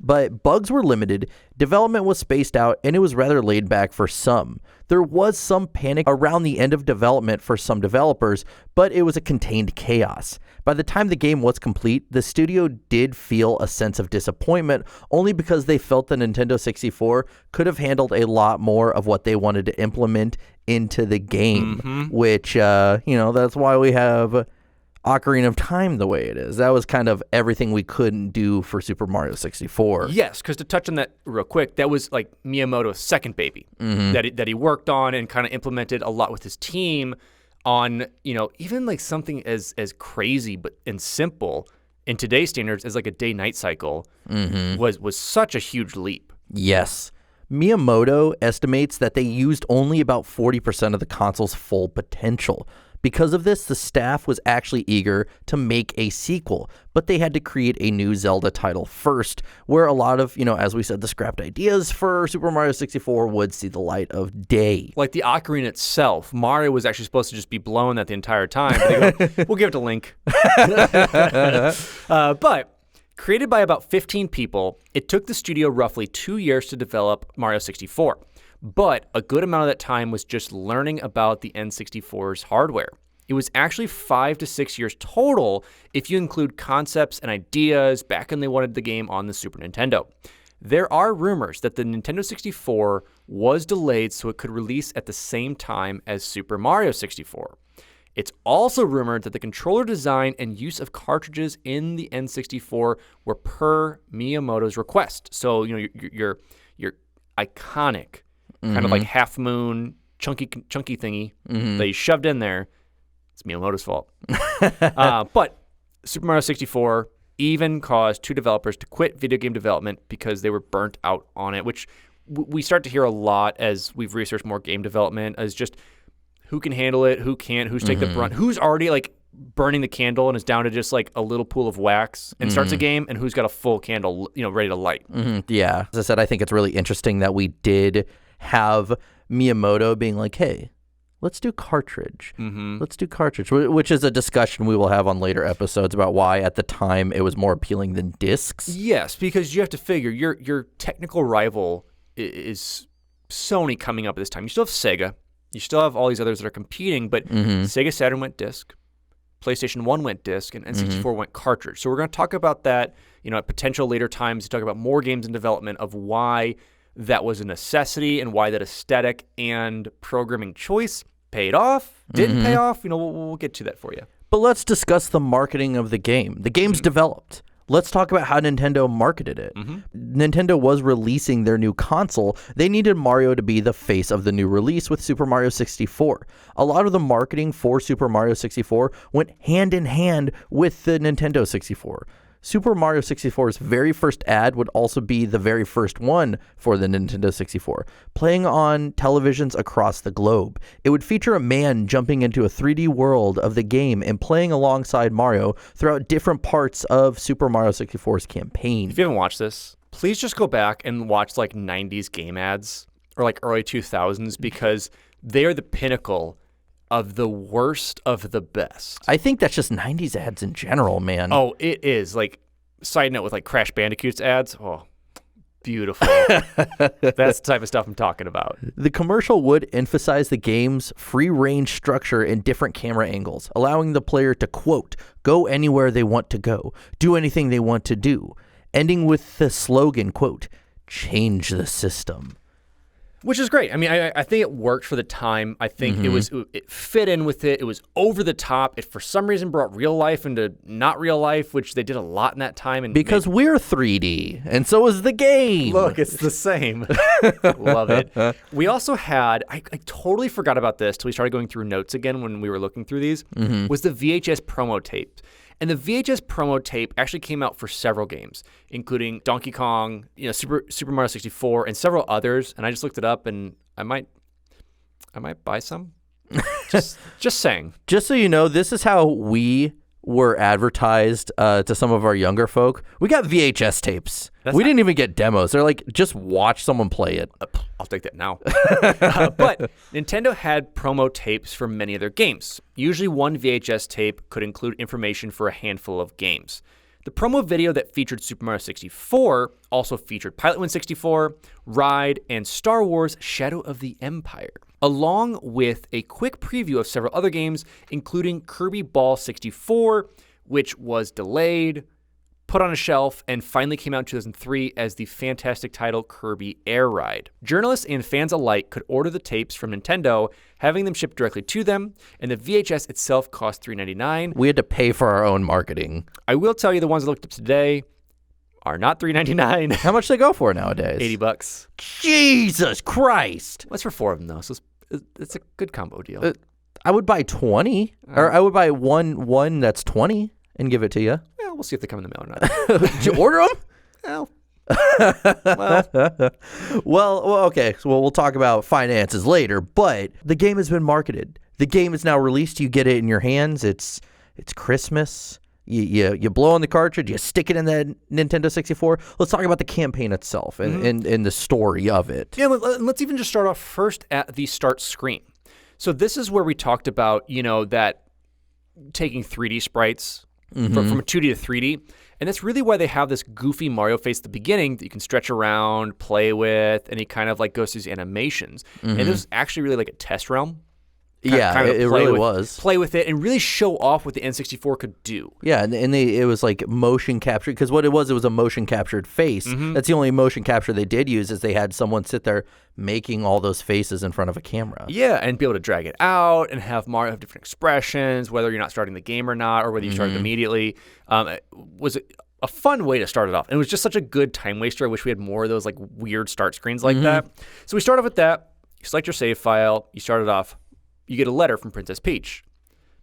But bugs were limited, development was spaced out, and it was rather laid back for some. There was some panic around the end of development for some developers, but it was a contained chaos. By the time the game was complete, the studio did feel a sense of disappointment, only because they felt the Nintendo 64 could have handled a lot more of what they wanted to implement into the game, which, that's why we have Ocarina of Time the way it is. That was kind of everything we couldn't do for Super Mario 64. Yes, because to touch on that real quick, that was like Miyamoto's second baby that he worked on and kind of implemented a lot with his team on, even like something as crazy and simple in today's standards as like a day-night cycle was such a huge leap. Yes. Miyamoto estimates that they used only about 40% of the console's full potential. Because of this, the staff was actually eager to make a sequel, but they had to create a new Zelda title first, where a lot of, as we said, the scrapped ideas for Super Mario 64 would see the light of day. Like the Ocarina itself, Mario was actually supposed to just be blowing that the entire time. But they go, we'll give it to Link. But created by about 15 people, it took the studio roughly 2 years to develop Mario 64. But a good amount of that time was just learning about the N64's hardware. It was actually 5 to 6 years total if you include concepts and ideas back when they wanted the game on the Super Nintendo. There are rumors that the Nintendo 64 was delayed so it could release at the same time as Super Mario 64. It's also rumored that the controller design and use of cartridges in the N64 were per Miyamoto's request. So, your iconic kind of like half moon chunky thingy that he shoved in there, it's Miyamoto's fault. But Super Mario 64 even caused 2 developers to quit video game development because they were burnt out on it, which we start to hear a lot as we've researched more game development, as just who can handle it, who can't, who's taking the brunt, who's already like burning the candle and is down to just like a little pool of wax and starts a game, and who's got a full candle, ready to light. Yeah. As I said, I think it's really interesting that we did have Miyamoto being like, hey, let's do cartridge. Let's do cartridge, which is a discussion we will have on later episodes about why at the time it was more appealing than discs. Yes, because you have to figure your technical rival is Sony coming up at this time. You still have Sega. You still have all these others that are competing, but Sega Saturn went disc. PlayStation 1 went disc, and N64 went cartridge. So we're going to talk about that, at potential later times, to talk about more games in development of why that was a necessity and why that aesthetic and programming choice paid off, didn't pay off. We'll get to that for you. But let's discuss the marketing of the game. The game's developed. let's talk about how Nintendo marketed it. Nintendo was releasing their new console. They needed Mario to be the face of the new release with Super Mario 64. A lot of the marketing for Super Mario 64 went hand in hand with the Nintendo 64. Super Mario 64's very first ad would also be the very first one for the Nintendo 64, playing on televisions across the globe. It would feature a man jumping into a 3D world of the game and playing alongside Mario throughout different parts of Super Mario 64's campaign. If you haven't watched this, please just go back and watch like 90s game ads or like early 2000s because they are the pinnacle of the worst of the best. I think that's just 90s ads in general, man. Oh, it is. Like, side note with like Crash Bandicoot's ads. Oh, beautiful. That's the type of stuff I'm talking about. The commercial would emphasize the game's free-range structure and different camera angles, allowing the player to, quote, go anywhere they want to go, do anything they want to do, ending with the slogan, quote, change the system. Which is great. I mean, I think it worked for the time. I think it fit in with it. It was over the top. It, for some reason, brought real life into not real life, which they did a lot in that time. And because we're 3D, and so is the game. Look, it's the same. Love it. We also had, I totally forgot about this till we started going through notes again when we were looking through these, was the VHS promo tape. And the VHS promo tape actually came out for several games, including Donkey Kong, Super Mario 64, and several others. And I just looked it up, and I might buy some. Just saying. Just so you know, this is how we were advertised to some of our younger folk. We got VHS tapes. We didn't even get demos. They're like, just watch someone play it. I'll take that now. But Nintendo had promo tapes for many of their games. Usually one VHS tape could include information for a handful of games. The promo video that featured Super Mario 64 also featured Pilot Wing 64, Ride, and Star Wars Shadow of the Empire, along with a quick preview of several other games, including Kirby Ball 64, which was delayed, put on a shelf, and finally came out in 2003 as the fantastic title Kirby Air Ride. Journalists and fans alike could order the tapes from Nintendo, having them shipped directly to them, and the VHS itself cost $3.99. We had to pay for our own marketing. I will tell you the ones I looked up today are not $3.99. How much they go for nowadays? $80. Jesus Christ. That's for 4 of them, though, so it's a good combo deal. I would buy 20, or I would buy one that's 20 and give it to you. Well, we'll see if they come in the mail or not. Did you order them? Well. Well, okay. So we'll talk about finances later, but the game has been marketed. The game is now released. You get it in your hands. It's Christmas. You blow on the cartridge. You stick it in the Nintendo 64. Let's talk about the campaign itself and the story of it. Yeah, let's even just start off first at the start screen. So this is where we talked about, that taking 3D sprites from a 2D to 3D. And that's really why they have this goofy Mario face at the beginning that you can stretch around, play with, and he kind of like goes through these animations. And this was actually really like a test realm. It really was. Play with it and really show off what the N64 could do. Yeah, and it was like motion capture, because what it was a motion captured face. That's the only motion capture they did use, is they had someone sit there making all those faces in front of a camera. Yeah, and be able to drag it out and have Mario have different expressions, whether you're not starting the game or not, or whether you started immediately. It was a fun way to start it off. And it was just such a good time waster. I wish we had more of those like weird start screens like that. So we start off with that. You select your save file. You start it off. You get a letter from Princess Peach.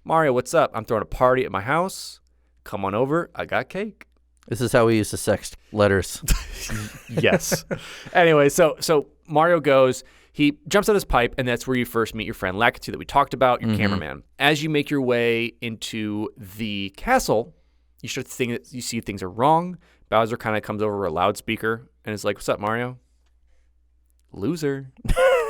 Mario, what's up? I'm throwing a party at my house. Come on over. I got cake. This is how we used to sext letters. Yes. Anyway, so Mario goes. He jumps out his pipe, and that's where you first meet your friend Lakitu that we talked about, your cameraman. As you make your way into the castle, you start to think that you see things are wrong. Bowser kind of comes over a loudspeaker and is like, "What's up, Mario?" Loser.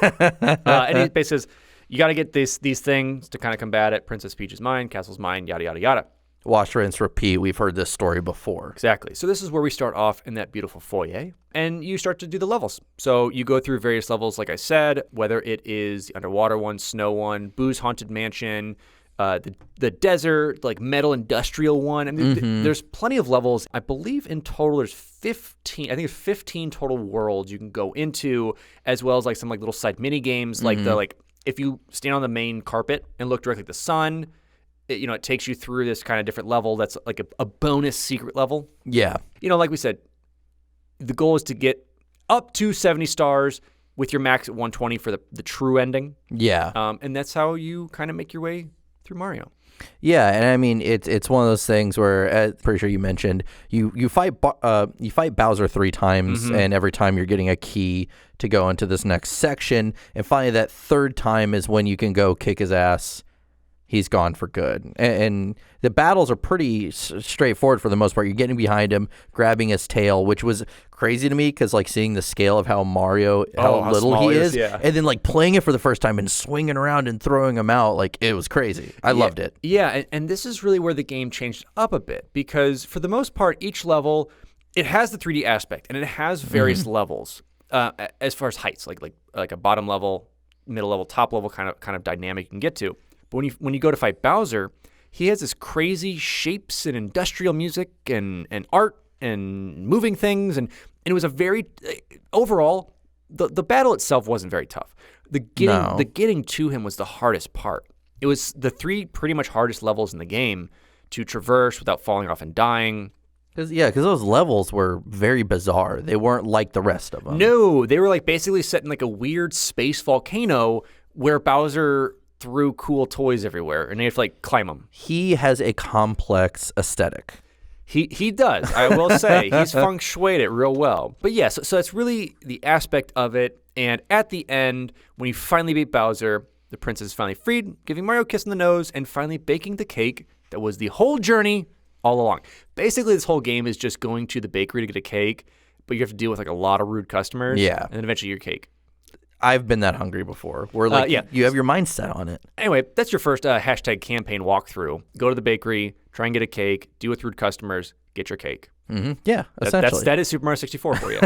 And he basically says, you got to get these things to kind of combat it. Princess Peach is mine, castle's mine, yada, yada, yada. Wash, rinse, repeat. We've heard this story before. Exactly. So this is where we start off in that beautiful foyer, and you start to do the levels. So you go through various levels, like I said, whether it is the underwater one, snow one, Boo's Haunted Mansion, the desert, like metal industrial one. I mean, there's plenty of levels. I believe in total there's 15. I think there's 15 total worlds you can go into, as well as like some like little side mini games, like the if you stand on the main carpet and look directly at the sun, it takes you through this kind of different level that's like a bonus secret level. Yeah. Like we said, the goal is to get up to 70 stars with your max at 120 for the true ending. Yeah. And that's how you kind of make your way through Mario. Yeah, and I mean it's one of those things where, pretty sure you mentioned, you fight Bowser 3 times, and every time you're getting a key to go into this next section, and finally that third time is when you can go kick his ass. He's gone for good. And the battles are pretty straightforward for the most part. You're getting behind him, grabbing his tail, which was crazy to me because, like, seeing the scale of how little he is, and then, like, playing it for the first time and swinging around and throwing him out, like, it was crazy. I loved it. Yeah, and this is really where the game changed up a bit because, for the most part, each level, it has the 3D aspect, and it has various levels as far as heights, like a bottom level, middle level, top level kind of dynamic you can get to. But when you go to fight Bowser, he has this crazy shapes and industrial music and art and moving things. And it was a very, overall, the battle itself wasn't very tough. The getting to him was the hardest part. It was the 3 pretty much hardest levels in the game to traverse without falling off and dying. Because those levels were very bizarre. They weren't like the rest of them. No, they were like basically set in like a weird space volcano where Bowser threw cool toys everywhere, and you have to like climb them. He has a complex aesthetic. He does, I will say. He's feng shuied it real well. But yeah, so that's really the aspect of it. And at the end, when you finally beat Bowser, the princess is finally freed, giving Mario a kiss on the nose, and finally baking the cake that was the whole journey all along. Basically, this whole game is just going to the bakery to get a cake, but you have to deal with like a lot of rude customers. Yeah. And then eventually your cake. I've been that hungry before. Where like you have your mindset on it. Anyway, that's your first hashtag campaign walkthrough. Go to the bakery, try and get a cake, deal with rude customers, get your cake. Yeah, essentially. That is Super Mario 64 for you.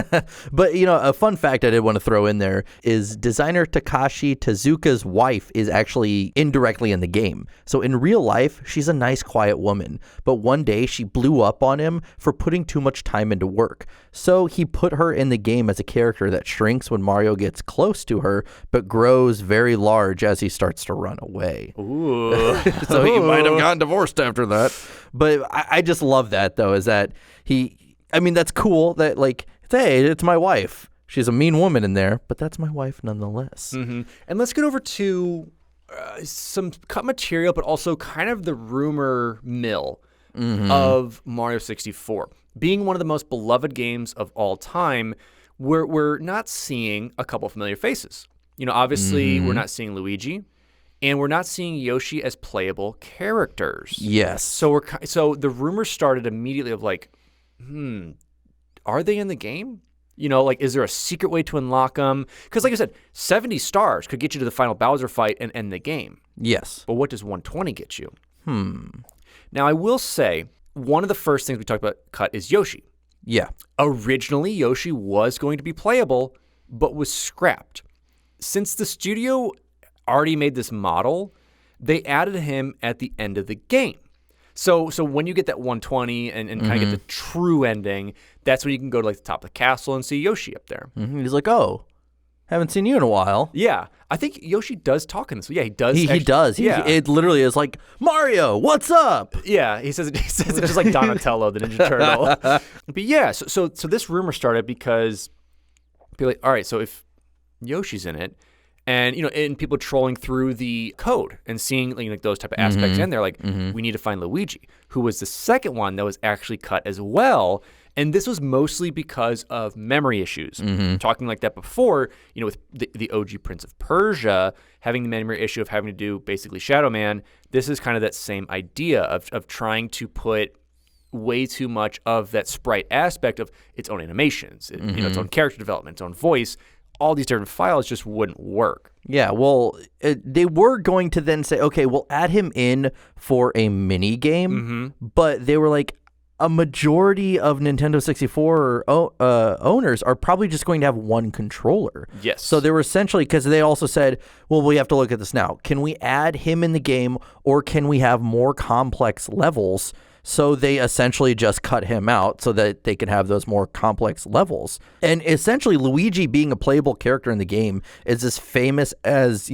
But, a fun fact I did want to throw in there is designer Takashi Tezuka's wife is actually indirectly in the game. So in real life, she's a nice, quiet woman. But one day, she blew up on him for putting too much time into work. So he put her in the game as a character that shrinks when Mario gets close to her, but grows very large as he starts to run away. Ooh. So he might have gotten divorced after that. But I just love that, though, is that that's cool that, like, hey, it's my wife. She's a mean woman in there, but that's my wife nonetheless. And let's get over to some cut material, but also kind of the rumor mill of Mario 64. Being one of the most beloved games of all time, we're not seeing a couple familiar faces. Obviously, we're not seeing Luigi. And we're not seeing Yoshi as playable characters. Yes. So the rumors started immediately of like, are they in the game? Is there a secret way to unlock them? Because like I said, 70 stars could get you to the final Bowser fight and end the game. Yes. But what does 120 get you? Now, I will say, one of the first things we talked about cut is Yoshi. Yeah. Originally, Yoshi was going to be playable, but was scrapped. Since the studio already made this model, they added him at the end of the game. So when you get that 120 and kind of get the true ending, that's when you can go to like the top of the castle and see Yoshi up there. He's like, oh, haven't seen you in a while. Yeah. I think Yoshi does talk in this. Yeah, he does. He does. It literally is like, Mario, what's up? Yeah, he says it just like Donatello, the Ninja Turtle. But yeah, so this rumor started because people are like, all right, so if Yoshi's in it, and people trolling through the code and seeing like those type of aspects in there, like we need to find Luigi, who was the second one that was actually cut as well. And this was mostly because of memory issues. Talking like that before, with the OG Prince of Persia having the memory issue of having to do basically Shadow Man, this is kind of that same idea of trying to put way too much of that sprite aspect of its own animations, its own character development, its own voice. All these different files just wouldn't work. Yeah, well, they were going to then say, okay, we'll add him in for a mini game, but they were like, a majority of Nintendo 64 owners are probably just going to have one controller. Yes. So they were essentially, because they also said, well, we have to look at this now. Can we add him in the game, or can we have more complex levels? So they essentially just cut him out so that they could have those more complex levels. And essentially, Luigi being a playable character in the game is as famous as,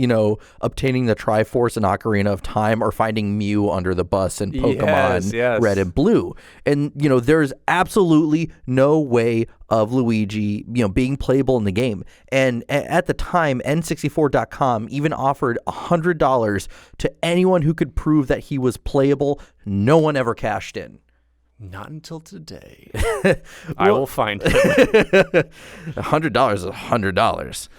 obtaining the Triforce in Ocarina of Time or finding Mew under the bus in Pokemon Red and Blue. And, there's absolutely no way of Luigi, being playable in the game. And at the time, N64.com even offered $100 to anyone who could prove that he was playable. No one ever cashed in. Not until today. I will find him. $100 is $100.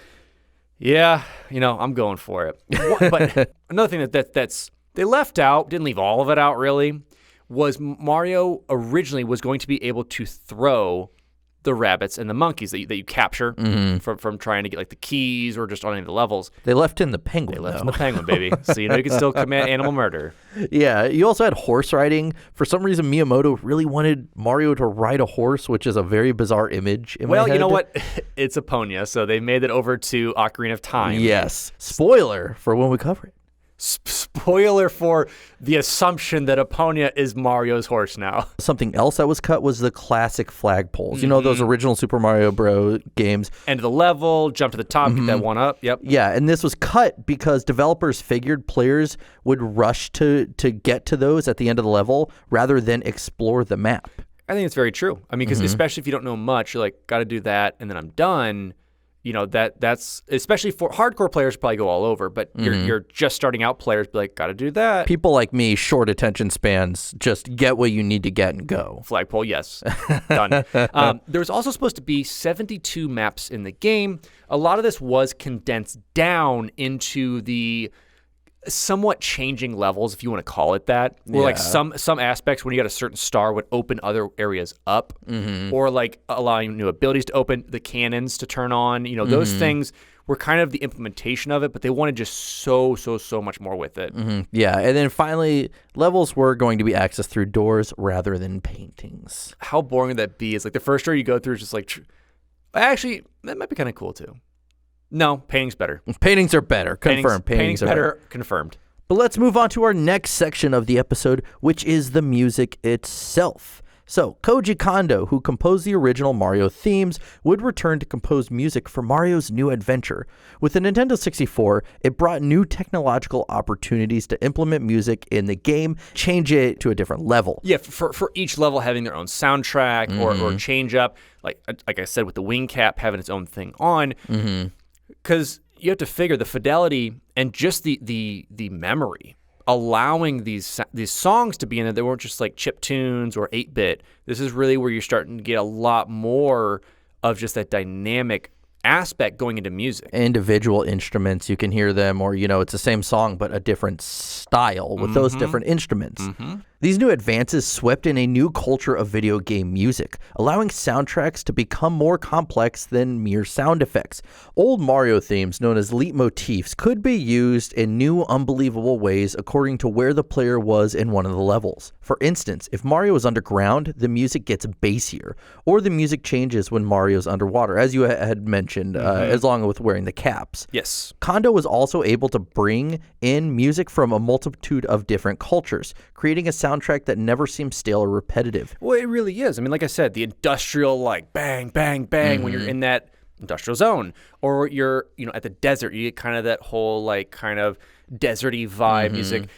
Yeah, I'm going for it. But another thing that's they left out, didn't leave all of it out really, was Mario originally was going to be able to throw the rabbits and the monkeys that you capture from trying to get like the keys or just on any of the levels. They left in the penguin. They left in the penguin, baby. So you can still commit animal murder. Yeah, you also had horse riding. For some reason, Miyamoto really wanted Mario to ride a horse, which is a very bizarre image in my head. You know what? It's Epona, so they made it over to Ocarina of Time. Yes. Spoiler for when we cover it. Spoiler for the assumption that Epona is Mario's horse now. Something else that was cut was the classic flagpoles. Those original Super Mario Bros. Games. End of the level, jump to the top, get that one up. Yep. Yeah, and this was cut because developers figured players would rush to get to those at the end of the level rather than explore the map. I think it's very true. I mean, because especially if you don't know much, you're like, got to do that, and then I'm done. That's especially for hardcore players probably go all over, but you're just starting out players be like, got to do that. People like me, short attention spans, just get what you need to get and go. Flagpole, yes. Done. There was also supposed to be 72 maps in the game. A lot of this was condensed down into the somewhat changing levels, if you want to call it that, where like some aspects when you got a certain star would open other areas up, or like allowing new abilities to open, the cannons to turn on. Those things were kind of the implementation of it, but they wanted just so much more with it. Yeah, and then finally, levels were going to be accessed through doors rather than paintings. How boring would that be? It's like the first door you go through is just like, actually, that might be kind of cool too. No, paintings better. Paintings are better. Confirmed. Paintings are better. Confirmed. But let's move on to our next section of the episode, which is the music itself. So, Koji Kondo, who composed the original Mario themes, would return to compose music for Mario's new adventure. With the Nintendo 64, it brought new technological opportunities to implement music in the game, change it to a different level. Yeah, for each level having their own soundtrack or change up, like I said, with the wing cap having its own thing on, because you have to figure the fidelity and just the memory. Allowing these songs to be in there, they weren't just like chip tunes or 8-bit. This is really where you're starting to get a lot more of just that dynamic aspect going into music. Individual instruments, you can hear them, or it's the same song but a different style with those different instruments. These new advances swept in a new culture of video game music, allowing soundtracks to become more complex than mere sound effects. Old Mario themes, known as leitmotifs, could be used in new, unbelievable ways according to where the player was in one of the levels. For instance, if Mario is underground, the music gets bassier, or the music changes when Mario's underwater, as you had mentioned, as long with wearing the caps. Yes. Kondo was also able to bring in music from a multitude of different cultures, creating a soundtrack that never seems stale or repetitive. Well, it really is. I mean, like I said, the industrial, like, bang, bang, bang, when you're in that industrial zone, or you're, at the desert, you get kind of that whole, like, kind of deserty vibe music.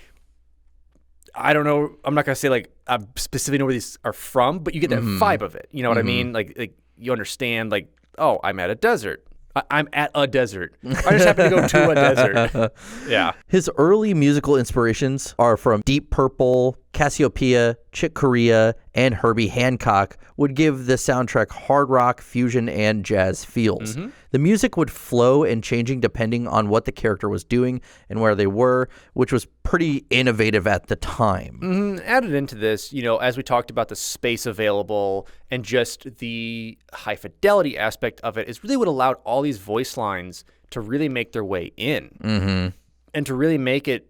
I don't know. I'm not going to say, like, I specifically know where these are from, but you get that vibe of it. You know what I mean? Like, you understand, like, oh, I'm at a desert. I'm at a desert. I just happen to go to a desert. Yeah. His early musical inspirations are from Deep Purple, Cassiopeia, Chick Corea, and Herbie Hancock would give the soundtrack hard rock, fusion, and jazz feels. The music would flow and changing depending on what the character was doing and where they were, which was pretty innovative at the time. Added into this, as we talked about the space available and just the high fidelity aspect of it is really what allowed all these voice lines to really make their way in and to really make it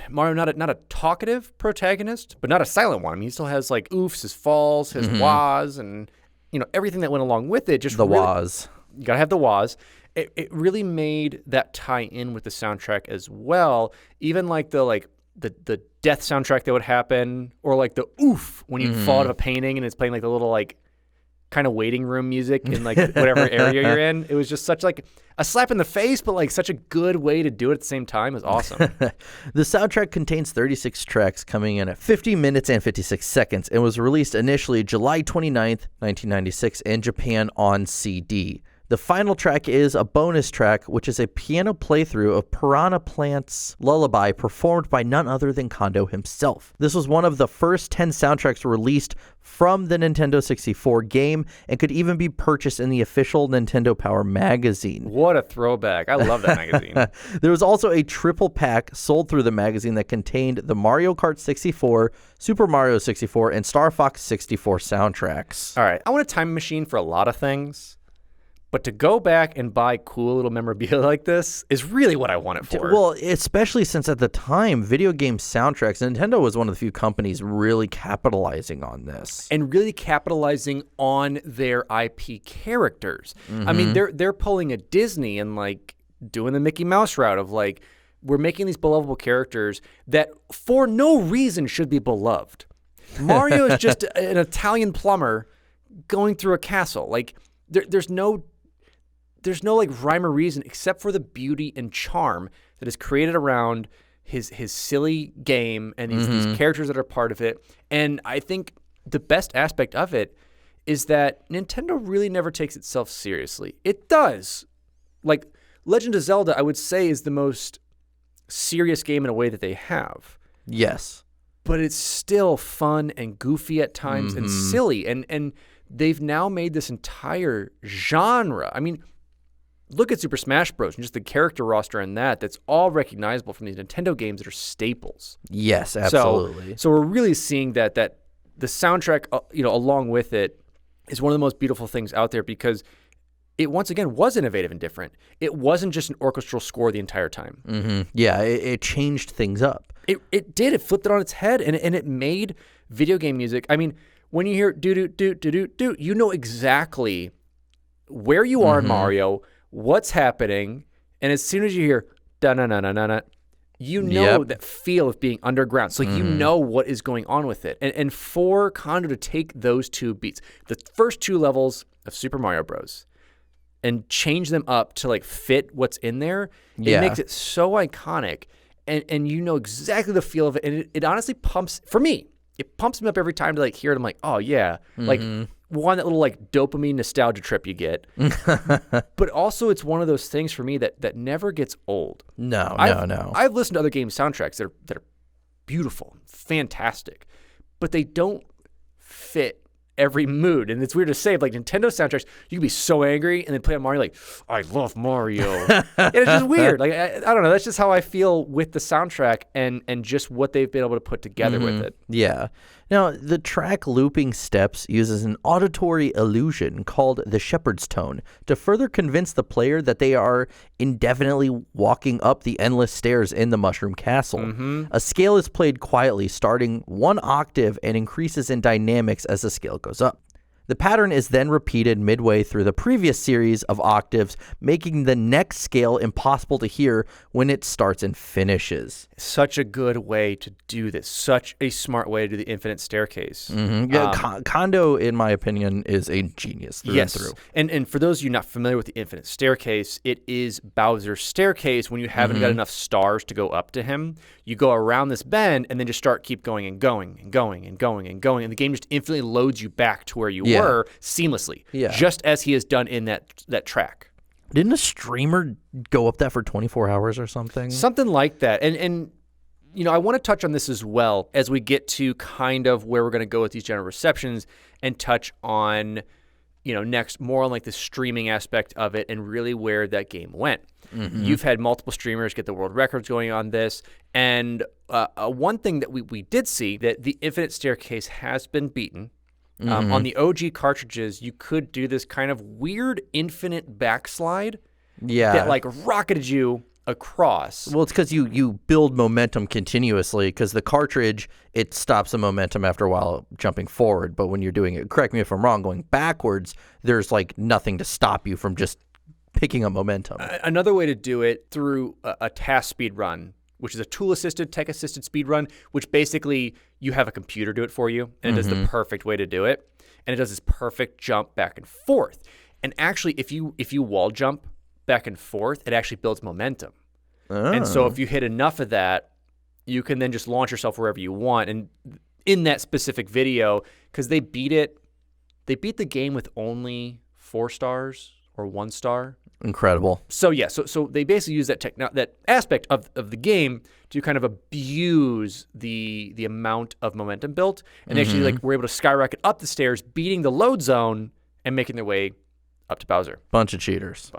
Mario not a talkative protagonist, but not a silent one. I mean, he still has like oofs, his falls, his wahs, and everything that went along with it. Just the really, wahs. You gotta have the wahs. It really made that tie in with the soundtrack as well. Even like the the death soundtrack that would happen, or like the oof when you'd fall out of a painting and it's playing like the little like kind of waiting room music in like whatever area you're in. It was just such like a slap in the face, but like such a good way to do it at the same time. It was awesome. The soundtrack contains 36 tracks coming in at 50 minutes and 56 seconds and was released initially July 29th, 1996 in Japan on CD. The final track is a bonus track, which is a piano playthrough of Piranha Plant's Lullaby performed by none other than Kondo himself. This was one of the first 10 soundtracks released from the Nintendo 64 game and could even be purchased in the official Nintendo Power magazine. What a throwback. I love that magazine. There was also a triple pack sold through the magazine that contained the Mario Kart 64, Super Mario 64, and Star Fox 64 soundtracks. All right. I want a time machine for a lot of things. But to go back and buy cool little memorabilia like this is really what I want it for. Well, especially since at the time, video game soundtracks, Nintendo was one of the few companies really capitalizing on this. And really capitalizing on their IP characters. I mean, they're pulling a Disney and like doing the Mickey Mouse route of like, we're making these belovable characters that for no reason should be beloved. Mario is just an Italian plumber going through a castle. Like, there's no like rhyme or reason except for the beauty and charm that is created around his silly game and these characters that are part of it. And I think the best aspect of it is that Nintendo really never takes itself seriously. It does. Like Legend of Zelda, I would say, is the most serious game in a way that they have. Yes. But it's still fun and goofy at times and silly. And they've now made this entire genre. I mean, look at Super Smash Bros. And just the character roster in that's all recognizable from these Nintendo games that are staples. Yes, absolutely. So we're really seeing that the soundtrack, along with it, is one of the most beautiful things out there because it once again was innovative and different. It wasn't just an orchestral score the entire time. Yeah, it changed things up. It did. It flipped it on its head, and it made video game music. I mean, when you hear do, you know exactly where you are in Mario, what's happening, and as soon as you hear da-na-na-na-na-na, you know that feel of being underground. So you know what is going on with it. And for Kondo to take those two beats, the first two levels of Super Mario Bros., and change them up to like fit what's in there, it makes it so iconic. And you know exactly the feel of it. And it honestly pumps, for me, it pumps me up every time to like hear it. I'm like, oh yeah. Like one, that little like dopamine nostalgia trip you get. But also it's one of those things for me that never gets old. No. I've listened to other game soundtracks that are beautiful, fantastic, but they don't fit every mood. And it's weird to say, like Nintendo soundtracks, you can be so angry and then play on Mario like, I love Mario. And it's just weird. Like I don't know. That's just how I feel with the soundtrack and just what they've been able to put together with it. Yeah. Now, the track Looping Steps uses an auditory illusion called the shepherd's tone to further convince the player that they are indefinitely walking up the endless stairs in the Mushroom Castle. A scale is played quietly, starting 1 octave and increases in dynamics as the scale goes up. The pattern is then repeated midway through the previous series of octaves, making the next scale impossible to hear when it starts and finishes. Such a good way to do this. Such a smart way to do the infinite staircase. Yeah, Kondo, in my opinion, is a genius through and through. And for those of you not familiar with the infinite staircase, it is Bowser's staircase when you haven't got enough stars to go up to him. You go around this bend and then just keep going and going and going and going and going. And the game just infinitely loads you back to where you were seamlessly, just as he has done in that track. Didn't a streamer go up that for 24 hours or something? Something like that. And I want to touch on this as well as we get to kind of where we're going to go with these general receptions and touch on, next more on like the streaming aspect of it and really where that game went. You've had multiple streamers get the world records going on this. And one thing that we did see, that the infinite staircase has been beaten. On the OG cartridges, you could do this kind of weird infinite backslide that like rocketed you across. Well, it's because you build momentum continuously because the cartridge, it stops the momentum after a while jumping forward. But when you're doing it, correct me if I'm wrong, going backwards, there's like nothing to stop you from just picking up momentum. Another way to do it through a task speed run which is a tool-assisted, tech-assisted speedrun, which basically you have a computer do it for you, and it does the perfect way to do it. And it does this perfect jump back and forth. And actually, if you wall jump back and forth, it actually builds momentum. And so if you hit enough of that, you can then just launch yourself wherever you want. And in that specific video, because they beat the game with only 4 stars or 1 star. Incredible. So yeah, so they basically use that aspect of the game to kind of abuse the amount of momentum built, and they actually were able to skyrocket up the stairs, beating the load zone and making their way up to Bowser. Bunch of cheaters.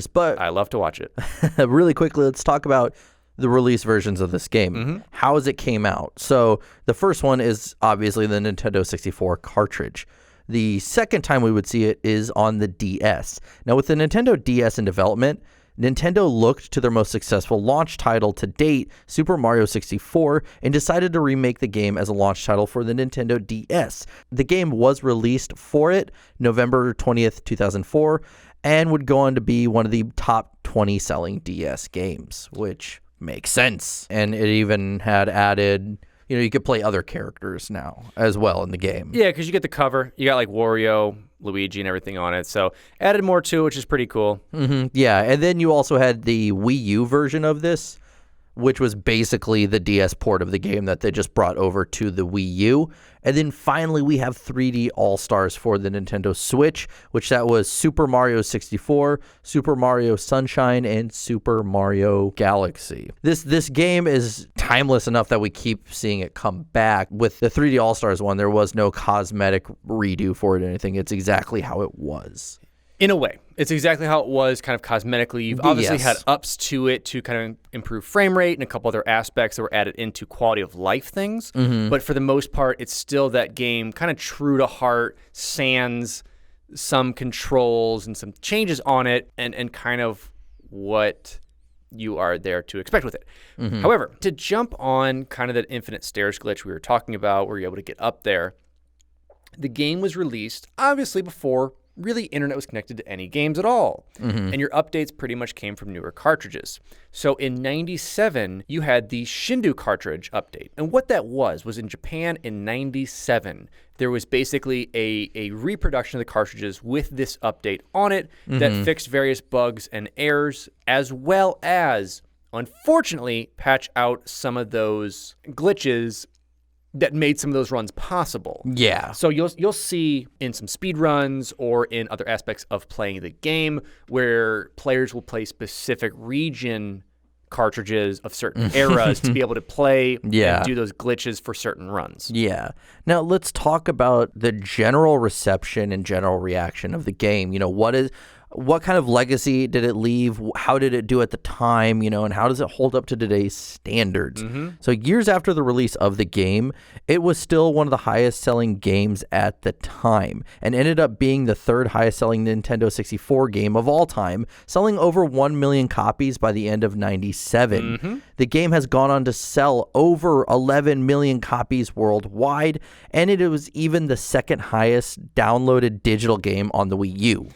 But I love to watch it. Really quickly, let's talk about the release versions of this game. How as it came out. So the first one is obviously the Nintendo 64 cartridge. The second time we would see it is on the DS. Now, with the Nintendo DS in development, Nintendo looked to their most successful launch title to date, Super Mario 64, and decided to remake the game as a launch title for the Nintendo DS. The game was released for it November 20th, 2004, and would go on to be one of the top 20 selling DS games, which makes sense. And it even had added... you could play other characters now as well in the game. Yeah, because you get the cover. You got like Wario, Luigi, and everything on it. So added more to it, which is pretty cool. Yeah, and then you also had the Wii U version of this, which was basically the DS port of the game that they just brought over to the Wii U. And then finally we have 3D All-Stars for the Nintendo Switch, which that was Super Mario 64, Super Mario Sunshine, and Super Mario Galaxy. This game is timeless enough that we keep seeing it come back. With the 3D All-Stars one, there was no cosmetic redo for it or anything. It's exactly how it was. In a way, it's exactly how it was, kind of cosmetically. You've obviously had ups to it to kind of improve frame rate and a couple other aspects that were added into quality of life things. But for the most part, it's still that game kind of true to heart, sans some controls and some changes on it, and kind of what you are there to expect with it. However, to jump on kind of that infinite stairs glitch we were talking about, where you're able to get up there, the game was released obviously before really internet was connected to any games at all. And your updates pretty much came from newer cartridges. So in 97, you had the Shindu cartridge update. And what that was in Japan in 97, there was basically a reproduction of the cartridges with this update on it that fixed various bugs and errors, as well as, unfortunately, patch out some of those glitches that made some of those runs possible. Yeah. So you'll see in some speed runs or in other aspects of playing the game where players will play specific region cartridges of certain eras to be able to play and do those glitches for certain runs. Yeah. Now let's talk about the general reception and general reaction of the game. What kind of legacy did it leave? How did it do at the time, and how does it hold up to today's standards? So years after the release of the game, it was still one of the highest selling games at the time and ended up being the 3rd highest selling Nintendo 64 game of all time, selling over 1 million copies by the end of 97. The game has gone on to sell over 11 million copies worldwide, and it was even the 2nd highest downloaded digital game on the Wii U.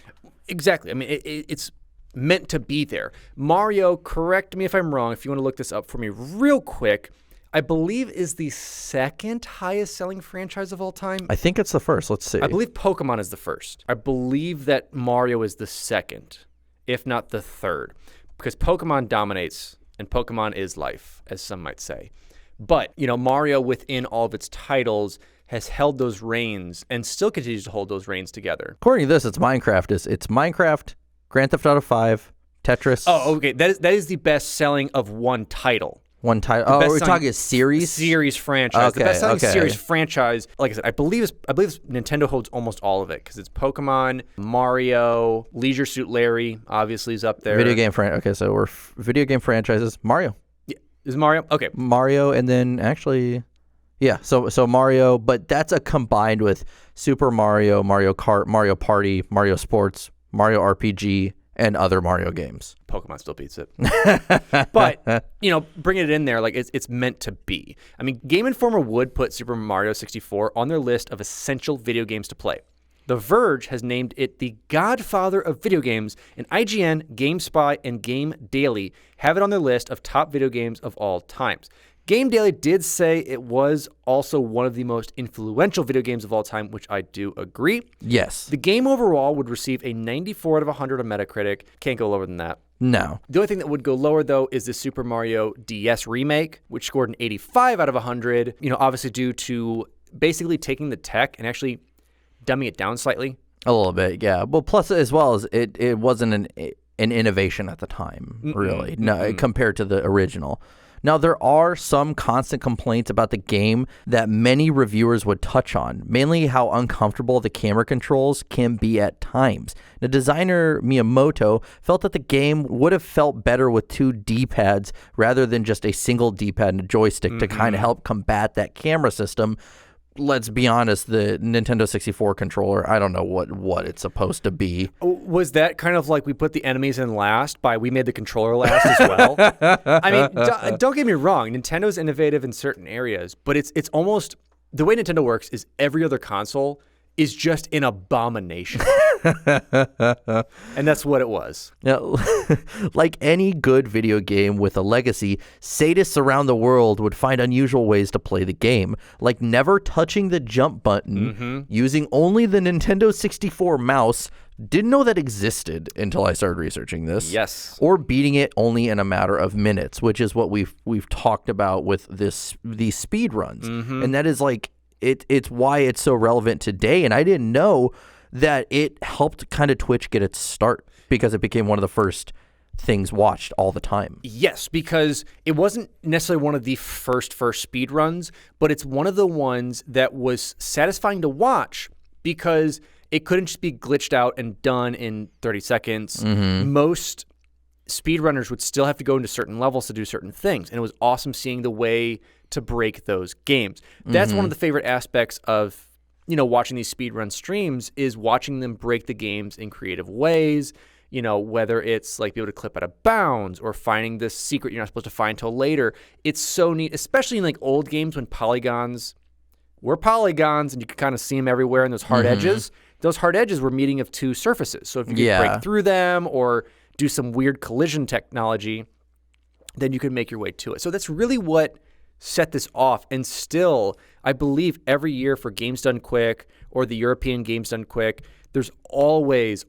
Exactly. I mean, it's meant to be there. Mario, correct me if I'm wrong, if you want to look this up for me real quick, I believe is the 2nd highest selling franchise of all time. I think it's the 1st. Let's see. I believe Pokemon is the 1st. I believe that Mario is the 2nd, if not the 3rd, because Pokemon dominates and Pokemon is life, as some might say. But, Mario within all of its titles has held those reins and still continues to hold those reins together. According to this, it's Minecraft. It's Minecraft, Grand Theft Auto 5, Tetris. Oh, okay. That is the best selling of one title. One title. Oh, we're talking a series? Series franchise. Okay, the best selling series franchise. Like I said, I believe Nintendo holds almost all of it because it's Pokemon, Mario, Leisure Suit Larry obviously is up there. Video game franchise. Okay, so we're video game franchises. Mario. Yeah. Is Mario? Okay. Mario, and then actually... Yeah, so Mario, but that's a combined with Super Mario, Mario Kart, Mario Party, Mario Sports, Mario RPG, and other Mario games. Pokemon still beats it. But, bringing it in there, like it's meant to be. I mean, Game Informer would put Super Mario 64 on their list of essential video games to play. The Verge has named it the godfather of video games, and IGN, GameSpy, and Game Daily have it on their list of top video games of all times. Game Daily did say it was also one of the most influential video games of all time, which I do agree. Yes. The game overall would receive a 94 out of 100 on Metacritic. Can't go lower than that. No. The only thing that would go lower, though, is the Super Mario DS remake, which scored an 85 out of 100, obviously due to basically taking the tech and actually dumbing it down slightly. A little bit, yeah. Well, plus as well as it wasn't an innovation at the time, really, no, compared to the original. Now, there are some constant complaints about the game that many reviewers would touch on, mainly how uncomfortable the camera controls can be at times. The designer Miyamoto felt that the game would have felt better with 2 D-pads rather than just a single D-pad and a joystick to kind of help combat that camera system. Let's be honest, the Nintendo 64 controller, I don't know what it's supposed to be. Was that kind of like we put the enemies in last by we made the controller last as well? I mean, don't get me wrong. Nintendo's innovative in certain areas, but it's almost the way Nintendo works is every other console is just an abomination. And that's what it was. Now, like any good video game with a legacy, sadists around the world would find unusual ways to play the game, like never touching the jump button, using only the Nintendo 64 mouse. Didn't know that existed until I started researching this. Yes. Or beating it only in a matter of minutes, which is what we've talked about with these speed runs. And that is like it's why it's so relevant today. And I didn't know that it helped kind of Twitch get its start because it became one of the first things watched all the time. Yes, because it wasn't necessarily one of the first speed runs, but it's one of the ones that was satisfying to watch because it couldn't just be glitched out and done in 30 seconds. Most speedrunners would still have to go into certain levels to do certain things, and it was awesome seeing the way to break those games. That's one of the favorite aspects of watching these speedrun streams is watching them break the games in creative ways, whether it's like be able to clip out of bounds or finding this secret you're not supposed to find till later. It's so neat, especially in like old games when polygons were polygons and you could kind of see them everywhere and those hard edges. Those hard edges were meeting of 2 surfaces. So if you could break through them or do some weird collision technology, then you could make your way to it. So that's really what set this off. And still, I believe every year for Games Done Quick or the European Games Done Quick, there's always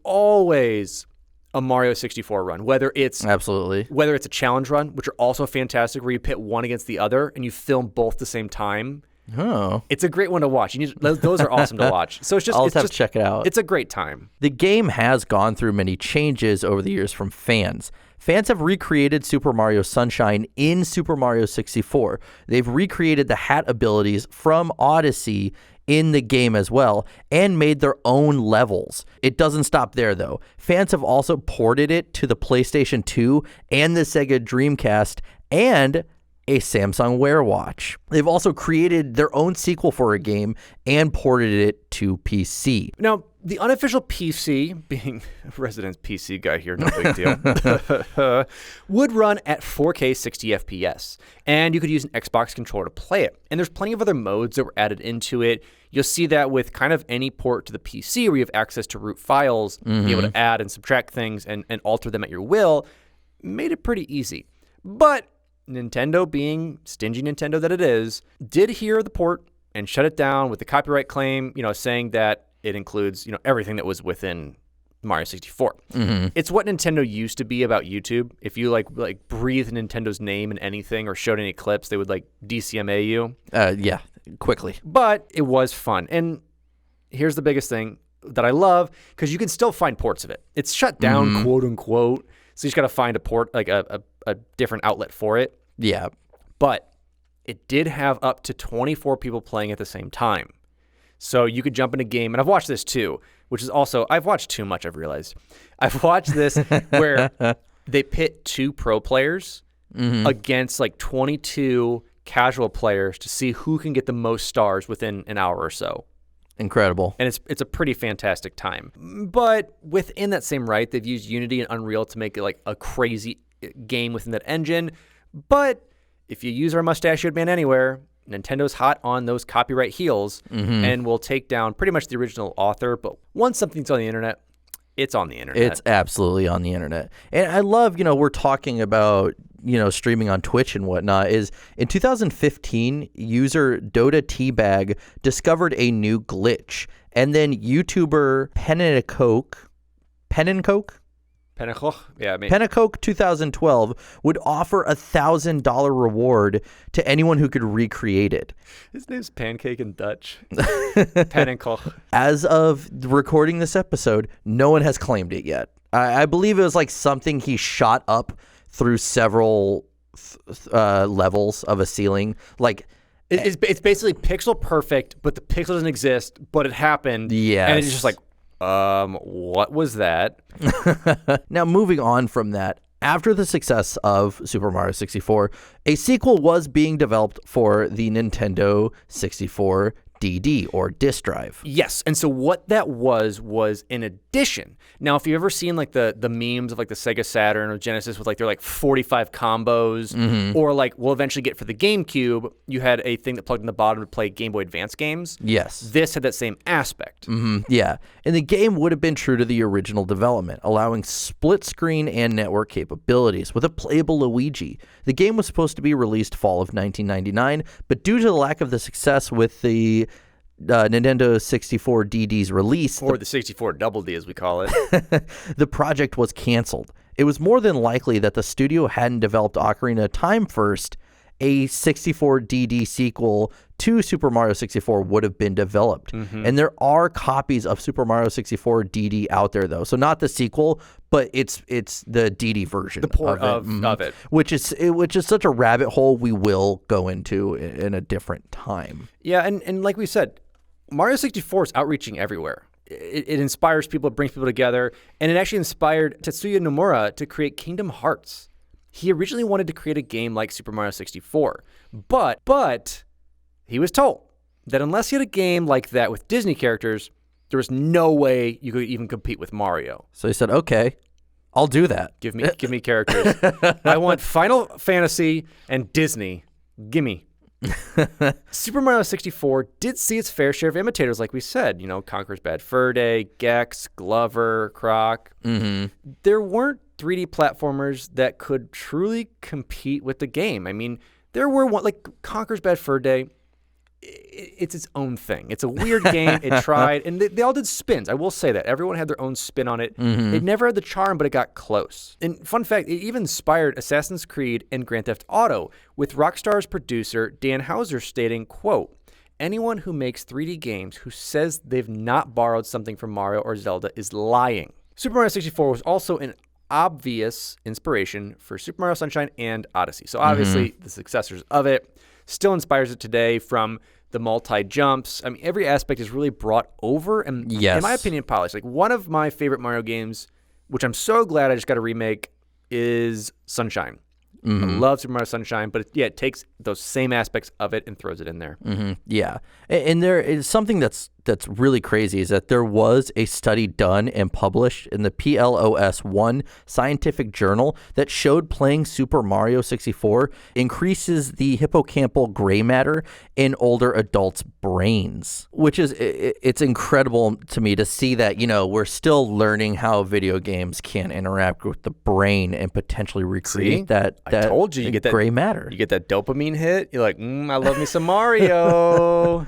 a Mario 64 run, whether it's a challenge run, which are also fantastic, where you pit one against the other and you film both at the same time. Oh, it's a great one to watch. Those are awesome to watch. So I'll have to check it out. It's a great time. The game has gone through many changes over the years from fans. Fans have recreated Super Mario Sunshine in Super Mario 64. They've recreated the hat abilities from Odyssey in the game as well and made their own levels. It doesn't stop there, though. Fans have also ported it to the PlayStation 2 and the Sega Dreamcast and a Samsung Wear Watch. They've also created their own sequel for a game and ported it to PC. Now, the unofficial PC, being a resident PC guy here, no big deal, would run at 4K 60 FPS, and you could use an Xbox controller to play it. And there's plenty of other modes that were added into it. You'll see that with kind of any port to the PC where you have access to root files, be able to add and subtract things and alter them at your will, made it pretty easy. But Nintendo, being stingy Nintendo that it is, did hear the port and shut it down with the copyright claim, saying that it includes, everything that was within Mario 64. It's what Nintendo used to be about YouTube. If you like breathed Nintendo's name in anything or showed any clips, they would DCMA you. Yeah, quickly. But it was fun. And here's the biggest thing that I love, because you can still find ports of it. It's shut down, quote unquote. So you just got to find a port, like a different outlet for it. Yeah. But it did have up to 24 people playing at the same time. So you could jump in a game, and I've watched this too, which is also, I've watched too much, I've realized. I've watched this where they pit 2 pro players against 22 casual players to see who can get the most stars within an hour or so. Incredible. And it's a pretty fantastic time. But within that same right, they've used Unity and Unreal to make it a crazy game within that engine. But if you use our mustachioed man anywhere, Nintendo's hot on those copyright heels and will take down pretty much the original author. But once something's on the internet, it's on the internet. It's absolutely on the internet. And I love, we're talking about, streaming on Twitch and whatnot, is in 2015, user Dota Teabag discovered a new glitch. And then YouTuber Pennacoke, Yeah, Pennacoke 2012 would offer $1,000 reward to anyone who could recreate it. His name's Pancake in Dutch. Pennacoke. As of recording this episode, no one has claimed it yet. I believe it was like something he shot up through several levels of a ceiling. Like it's basically pixel perfect, but the pixel doesn't exist, but it happened. Yes. And it's just like, what was that? Now, moving on from that, after the success of Super Mario 64, a sequel was being developed for the Nintendo 64 DD or disk drive. Yes, and so what that was an addition. Now, if you've ever seen like the memes of like the Sega Saturn or Genesis with like their like 45 combos, or like we'll eventually get for the GameCube, you had a thing that plugged in the bottom to play Game Boy Advance games. Yes. This had that same aspect. Yeah, and the game would have been true to the original development, allowing split screen and network capabilities with a playable Luigi. The game was supposed to be released fall of 1999, but due to the lack of the success with the Nintendo 64 DD's release, or the 64 Double D as we call it, the project was canceled. It was more than likely that the studio hadn't developed Ocarina of Time first. A 64 DD sequel to Super Mario 64 would have been developed. And there are copies of Super Mario 64 DD out there, though. So not the sequel, but it's the DD version. The port of it. Which is such a rabbit hole we will go into in a different time. Yeah, and like we said, Mario 64 is outreaching everywhere. It inspires people, it brings people together, and it actually inspired Tetsuya Nomura to create Kingdom Hearts. He originally wanted to create a game like Super Mario 64, but he was told that unless he had a game like that with Disney characters, there was no way you could even compete with Mario. So he said, okay, I'll do that. Give me characters. I want Final Fantasy and Disney. Gimme. Super Mario 64 did see its fair share of imitators, like we said. Conker's Bad Fur Day, Gex, Glover, Croc. There weren't 3D platformers that could truly compete with the game. I mean, there were one like Conker's Bad Fur Day. It's its own thing. It's a weird game. It tried, and they all did spins. I will say that. Everyone had their own spin on it. It never had the charm, but it got close. And fun fact, it even inspired Assassin's Creed and Grand Theft Auto, with Rockstar's producer Dan Houser stating, quote, "Anyone who makes 3D games who says they've not borrowed something from Mario or Zelda is lying." Super Mario 64 was also an obvious inspiration for Super Mario Sunshine and Odyssey. So obviously the successors of it still inspires it today, from the multi-jumps. I mean, every aspect is really brought over and, in my opinion, polished. Like, one of my favorite Mario games, which I'm so glad I just got a remake, is Sunshine. I love Super Mario Sunshine, but it takes those same aspects of it and throws it in there. Yeah. And there is something that's really crazy, is that there was a study done and published in the PLOS-1 scientific journal that showed playing Super Mario 64 increases the hippocampal gray matter in older adults' brains, which is, it's incredible to me to see that, we're still learning how video games can interact with the brain and potentially recreate that I told you get that gray matter. You get that dopamine hit. You're like, I love me some Mario.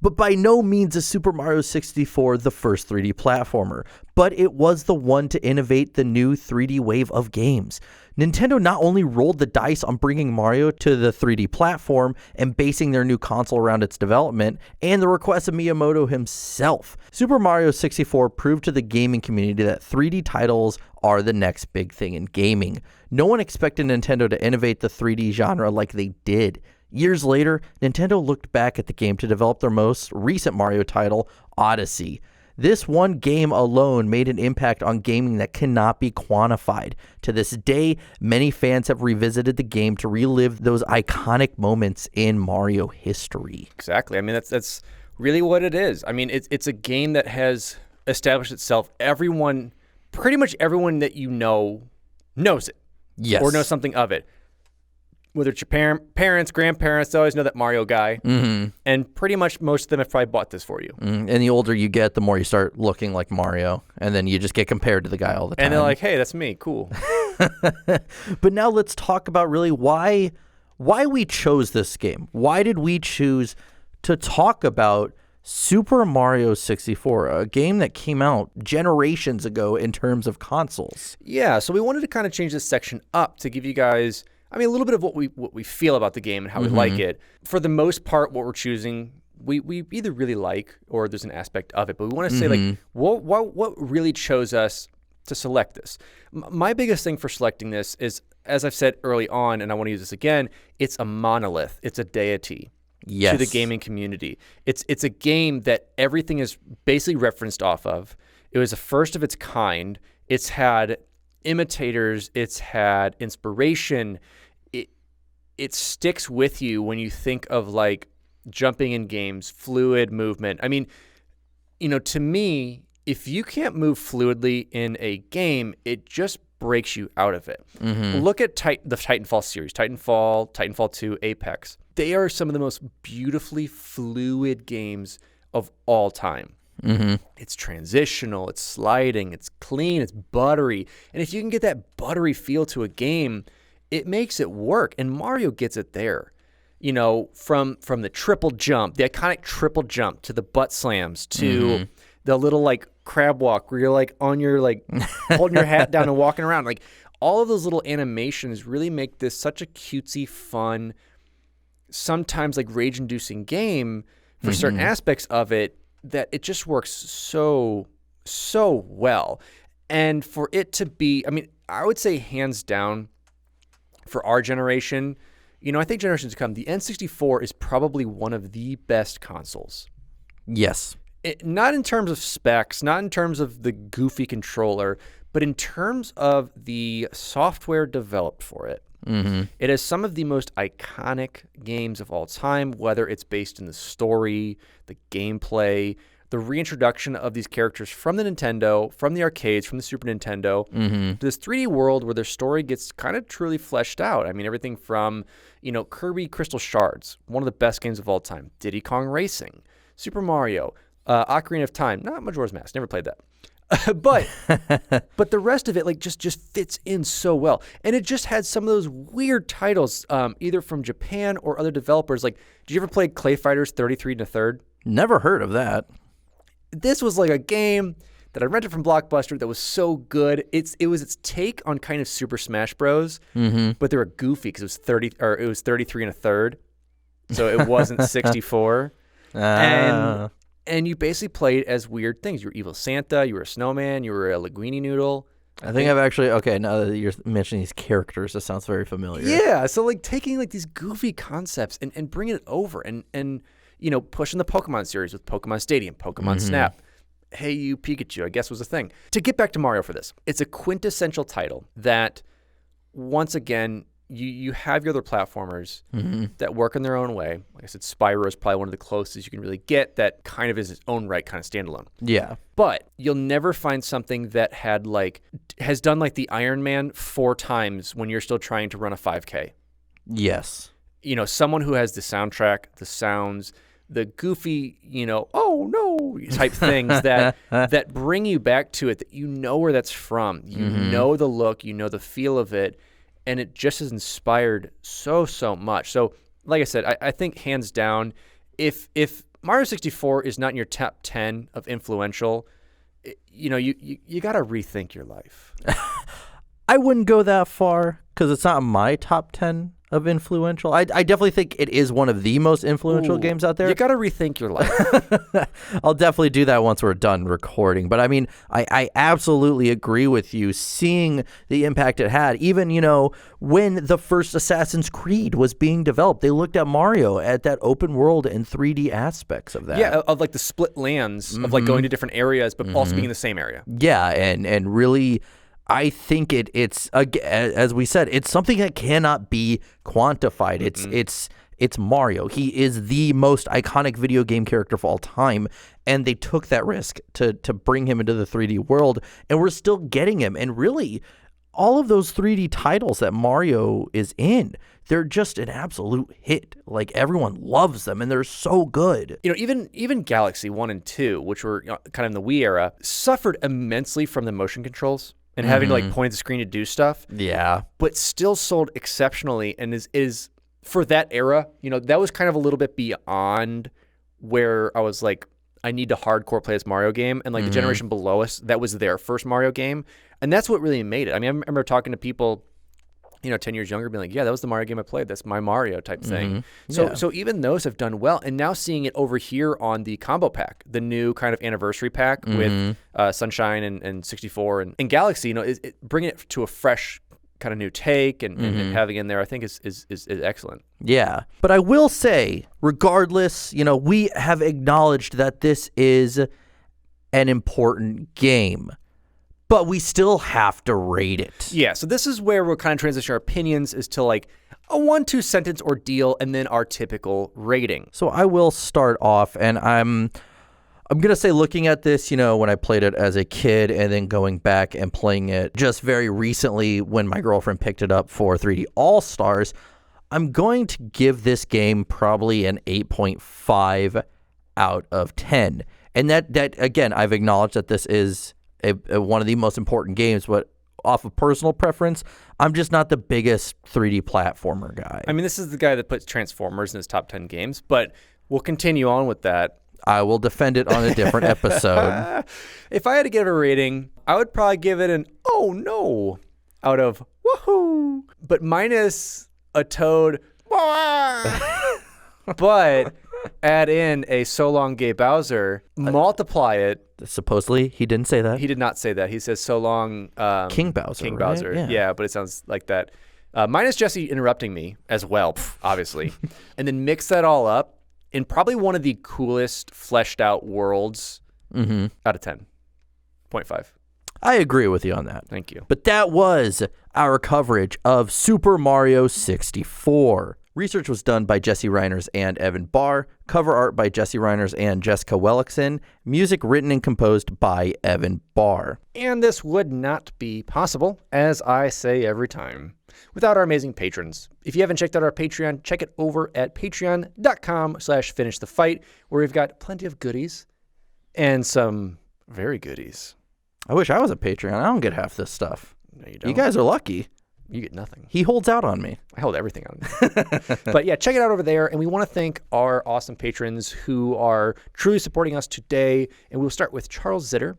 But by no means is Super Mario 64 the first 3D platformer, but it was the one to innovate the new 3D wave of games. Nintendo not only rolled the dice on bringing Mario to the 3D platform and basing their new console around its development, and the request of Miyamoto himself. Super Mario 64 proved to the gaming community that 3D titles are the next big thing in gaming. No one expected Nintendo to innovate the 3D genre like they did. Years later, Nintendo looked back at the game to develop their most recent Mario title, Odyssey. This one game alone made an impact on gaming that cannot be quantified. To this day, many fans have revisited the game to relive those iconic moments in Mario history. Exactly. I mean, that's really what it is. I mean, it's a game that has established itself. Pretty much everyone that knows it. Yes. Or knows something of it. whether it's your parents, grandparents, they always know that Mario guy. Mm-hmm. And pretty much most of them have probably bought this for you. And the older you get, the more you start looking like Mario. And then you just get compared to the guy all the time. And they're like, hey, that's me. Cool. But now let's talk about really why we chose this game. Why did we choose to talk about Super Mario 64, a game that came out generations ago in terms of consoles? Yeah, so we wanted to kind of change this section up to give you guys, a little bit of what we feel about the game and how we like it. For the most part, what we're choosing, we either really like or there's an aspect of it. But we want to say, like, what really chose us to select this? My biggest thing for selecting this is, as I've said early on, and I want to use this again, it's a monolith. It's a deity. Yes. To the gaming community. It's a game that everything is basically referenced off of. It was the first of its kind. It's had imitators. It's had inspiration. It sticks with you when you think of like jumping in games, fluid movement. To me, if you can't move fluidly in a game, it just breaks you out of it. Look at the Titanfall series, Titanfall 2, Apex. They are some of the most beautifully fluid games of all time. It's transitional, it's sliding, it's clean, it's buttery. And if you can get that buttery feel to a game, it makes it work. And Mario gets it there. From the triple jump, the iconic triple jump, to the butt slams, to the little like crab walk where you're like on your like holding your hat down and walking around. Like all of those little animations really make this such a cutesy, fun, sometimes like rage-inducing game for certain aspects of it that it just works so well. And for it to be, I would say hands down for our generation, I think generations to come, the N64 is probably one of the best consoles. Yes. Not in terms of specs, not in terms of the goofy controller, but in terms of the software developed for it. It has some of the most iconic games of all time, whether it's based in the story, the gameplay, the reintroduction of these characters from the Nintendo, from the arcades, from the Super Nintendo, to this 3D world where their story gets kind of truly fleshed out. Everything from, Kirby Crystal Shards, one of the best games of all time, Diddy Kong Racing, Super Mario, Ocarina of Time, not Majora's Mask, never played that. but the rest of it like just fits in so well. And it just had some of those weird titles, either from Japan or other developers. Like, did you ever play Clay Fighters 33 1/3? Never heard of that. This was like a game that I rented from Blockbuster that was so good. It was its take on kind of Super Smash Bros. But they were goofy because it was 33 1/3, so it wasn't 64. And you basically played as weird things. You were Evil Santa, you were a snowman, you were a linguine noodle. I think I've actually, okay, now that you're mentioning these characters, this sounds very familiar. Yeah, so like taking like these goofy concepts and bringing it over and pushing the Pokemon series with Pokemon Stadium, Pokemon Snap. Hey You Pikachu, I guess was a thing. To get back to Mario for this, it's a quintessential title that, once again, you have your other platformers that work in their own way. Like I said, Spyro is probably one of the closest you can really get that kind of is its own right, kind of standalone. Yeah. But you'll never find something that has done like the Iron Man 4 times when you're still trying to run a 5K. Yes. Someone who has the soundtrack, the sounds, the goofy, oh no type things that bring you back to it, that you know where that's from. You know the look, you know the feel of it. And it just has inspired so much. So, like I said, I think hands down, if Mario 64 is not in your top 10 of influential, you got to rethink your life. I wouldn't go that far because it's not my top 10 of influential. I definitely think it is one of the most influential games out there. You got to rethink your life. I'll definitely do that once we're done recording. But I absolutely agree with you. Seeing the impact it had, even, when the first Assassin's Creed was being developed, they looked at Mario, at that open world and 3D aspects of that. Yeah, of like the split lands, of like going to different areas, but also being in the same area. Yeah, and really, I think it's as we said, it's something that cannot be quantified. It's Mario. He is the most iconic video game character of all time, and they took that risk to bring him into the 3D world, and we're still getting him. And really, all of those 3D titles that Mario is in, they're just an absolute hit. Like, everyone loves them, and they're so good. Even Galaxy 1 and 2, which were kind of in the Wii era, suffered immensely from the motion controls and having to point at the screen to do stuff. Yeah. But still sold exceptionally, and is for that era, that was kind of a little bit beyond where I was like, I need to hardcore play this Mario game. And the generation below us, that was their first Mario game. And that's what really made it. I mean, I remember talking to people 10 years younger, being like, yeah, that was the Mario game I played. That's my Mario type thing. So even those have done well. And now seeing it over here on the combo pack, the new kind of anniversary pack with Sunshine and 64 and Galaxy, bringing it to a fresh kind of new take and having in there, I think is excellent. Yeah. But I will say, regardless, we have acknowledged that this is an important game. But we still have to rate it. Yeah, so this is where we'll kind of transition our opinions is to a 1-2 sentence ordeal and then our typical rating. So I will start off, and I'm going to say, looking at this, when I played it as a kid and then going back and playing it just very recently when my girlfriend picked it up for 3D All-Stars, I'm going to give this game probably an 8.5 out of 10. And that again, I've acknowledged that this is one of the most important games, but off of personal preference, I'm just not the biggest 3D platformer guy. I mean, this is the guy that puts Transformers in his top 10 games, but we'll continue on with that. I will defend it on a different episode. If I had to give it a rating, I would probably give it an oh no out of woohoo, but minus a Toad. But add in a so long gay Bowser, multiply it. Supposedly, he didn't say that. He did not say that. He says so long King Bowser. King right? Bowser. Yeah, but it sounds like that. Minus Jesse interrupting me as well, obviously. And then mix that all up in probably one of the coolest fleshed out worlds out of 10.5. I agree with you on that. Thank you. But that was our coverage of Super Mario 64. Research was done by Jesse Reiners and Evan Barr. Cover art by Jesse Reiners and Jessica Wellickson. Music written and composed by Evan Barr. And this would not be possible, as I say every time, without our amazing patrons. If you haven't checked out our Patreon, check it over at patreon.com/finishthefight, where we've got plenty of goodies and some very goodies. I wish I was a Patreon. I don't get half this stuff. No, you don't. You guys are lucky. You get nothing. He holds out on me. I hold everything on me. But yeah, check it out over there. And we want to thank our awesome patrons who are truly supporting us today. And we'll start with Charles Zitter,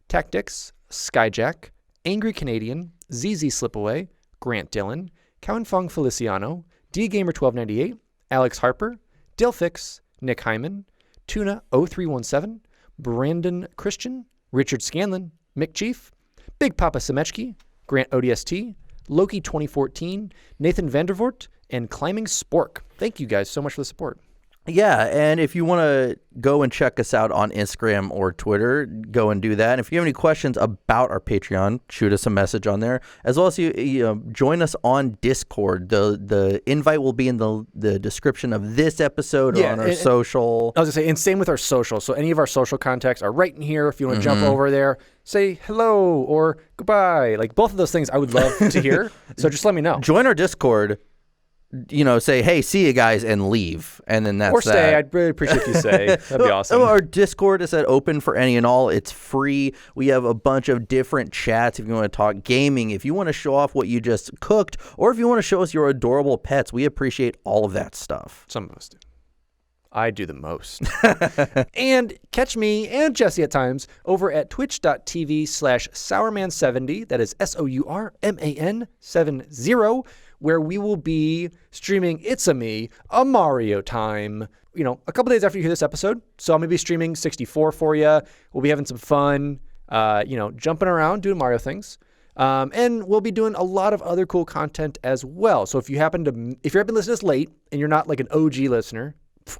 Taqtix, Skyjack, AngryCanadien, ZZ Slipaway, Grant Dillon, Cowyn Fong-Feliciano, DGamer1298, Alex Harper, Dilfix, Nick Heimann, Tuna0317, Brandon Christian, Richard Scanland, McChief, Big PapaSemechki, GrantODST, Loki 2014, Nathan Vandervort, and ClimbingSpork. Thank you guys so much for the support. Yeah, and if you want to go and check us out on Instagram or Twitter, go and do that. And if you have any questions about our Patreon, shoot us a message on there. As well as you join us on Discord. The invite will be in the description of this episode or on our social. I was going to say, and same with our social. So any of our social contacts are right in here. If you want to jump over there, say hello or goodbye. Like both of those things I would love to hear. So just let me know. Join our Discord. Say, hey, see you guys, and leave. And then that's or stay. that. I'd really appreciate if you say. That'd be awesome. Our Discord is open for any and all. It's free. We have a bunch of different chats if you want to talk gaming, if you want to show off what you just cooked, or if you want to show us your adorable pets. We appreciate all of that stuff. Some of us do. I do the most. And catch me and Jesse at times over at twitch.tv/Sourman70. That is SOURMAN 70, where we will be streaming It's-A-Me, a Mario time, a couple days after you hear this episode. So I'm going to be streaming 64 for you. We'll be having some fun, jumping around, doing Mario things. And we'll be doing a lot of other cool content as well. So if you happen to listen to this late and you're not like an OG listener,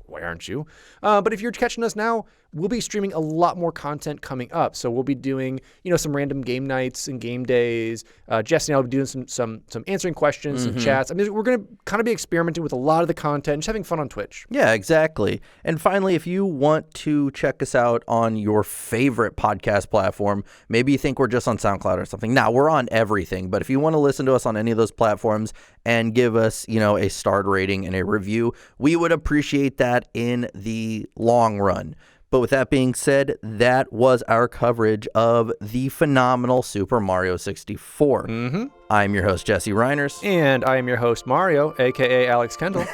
why aren't you? But if you're catching us now, we'll be streaming a lot more content coming up. So we'll be doing, some random game nights and game days. Jesse and I will be doing some answering questions and chats. I mean, we're going to kind of be experimenting with a lot of the content, just having fun on Twitch. Yeah, exactly. And finally, if you want to check us out on your favorite podcast platform, maybe you think we're just on SoundCloud or something. Now, we're on everything, but if you want to listen to us on any of those platforms and give us, a starred rating and a review, we would appreciate that in the long run. But with that being said, that was our coverage of the phenomenal Super Mario 64. I'm your host, Jesse Reiners. And I am your host, Mario, a.k.a. Alex Kendall.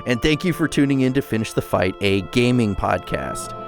And thank you for tuning in to Finish the Fight, a gaming podcast.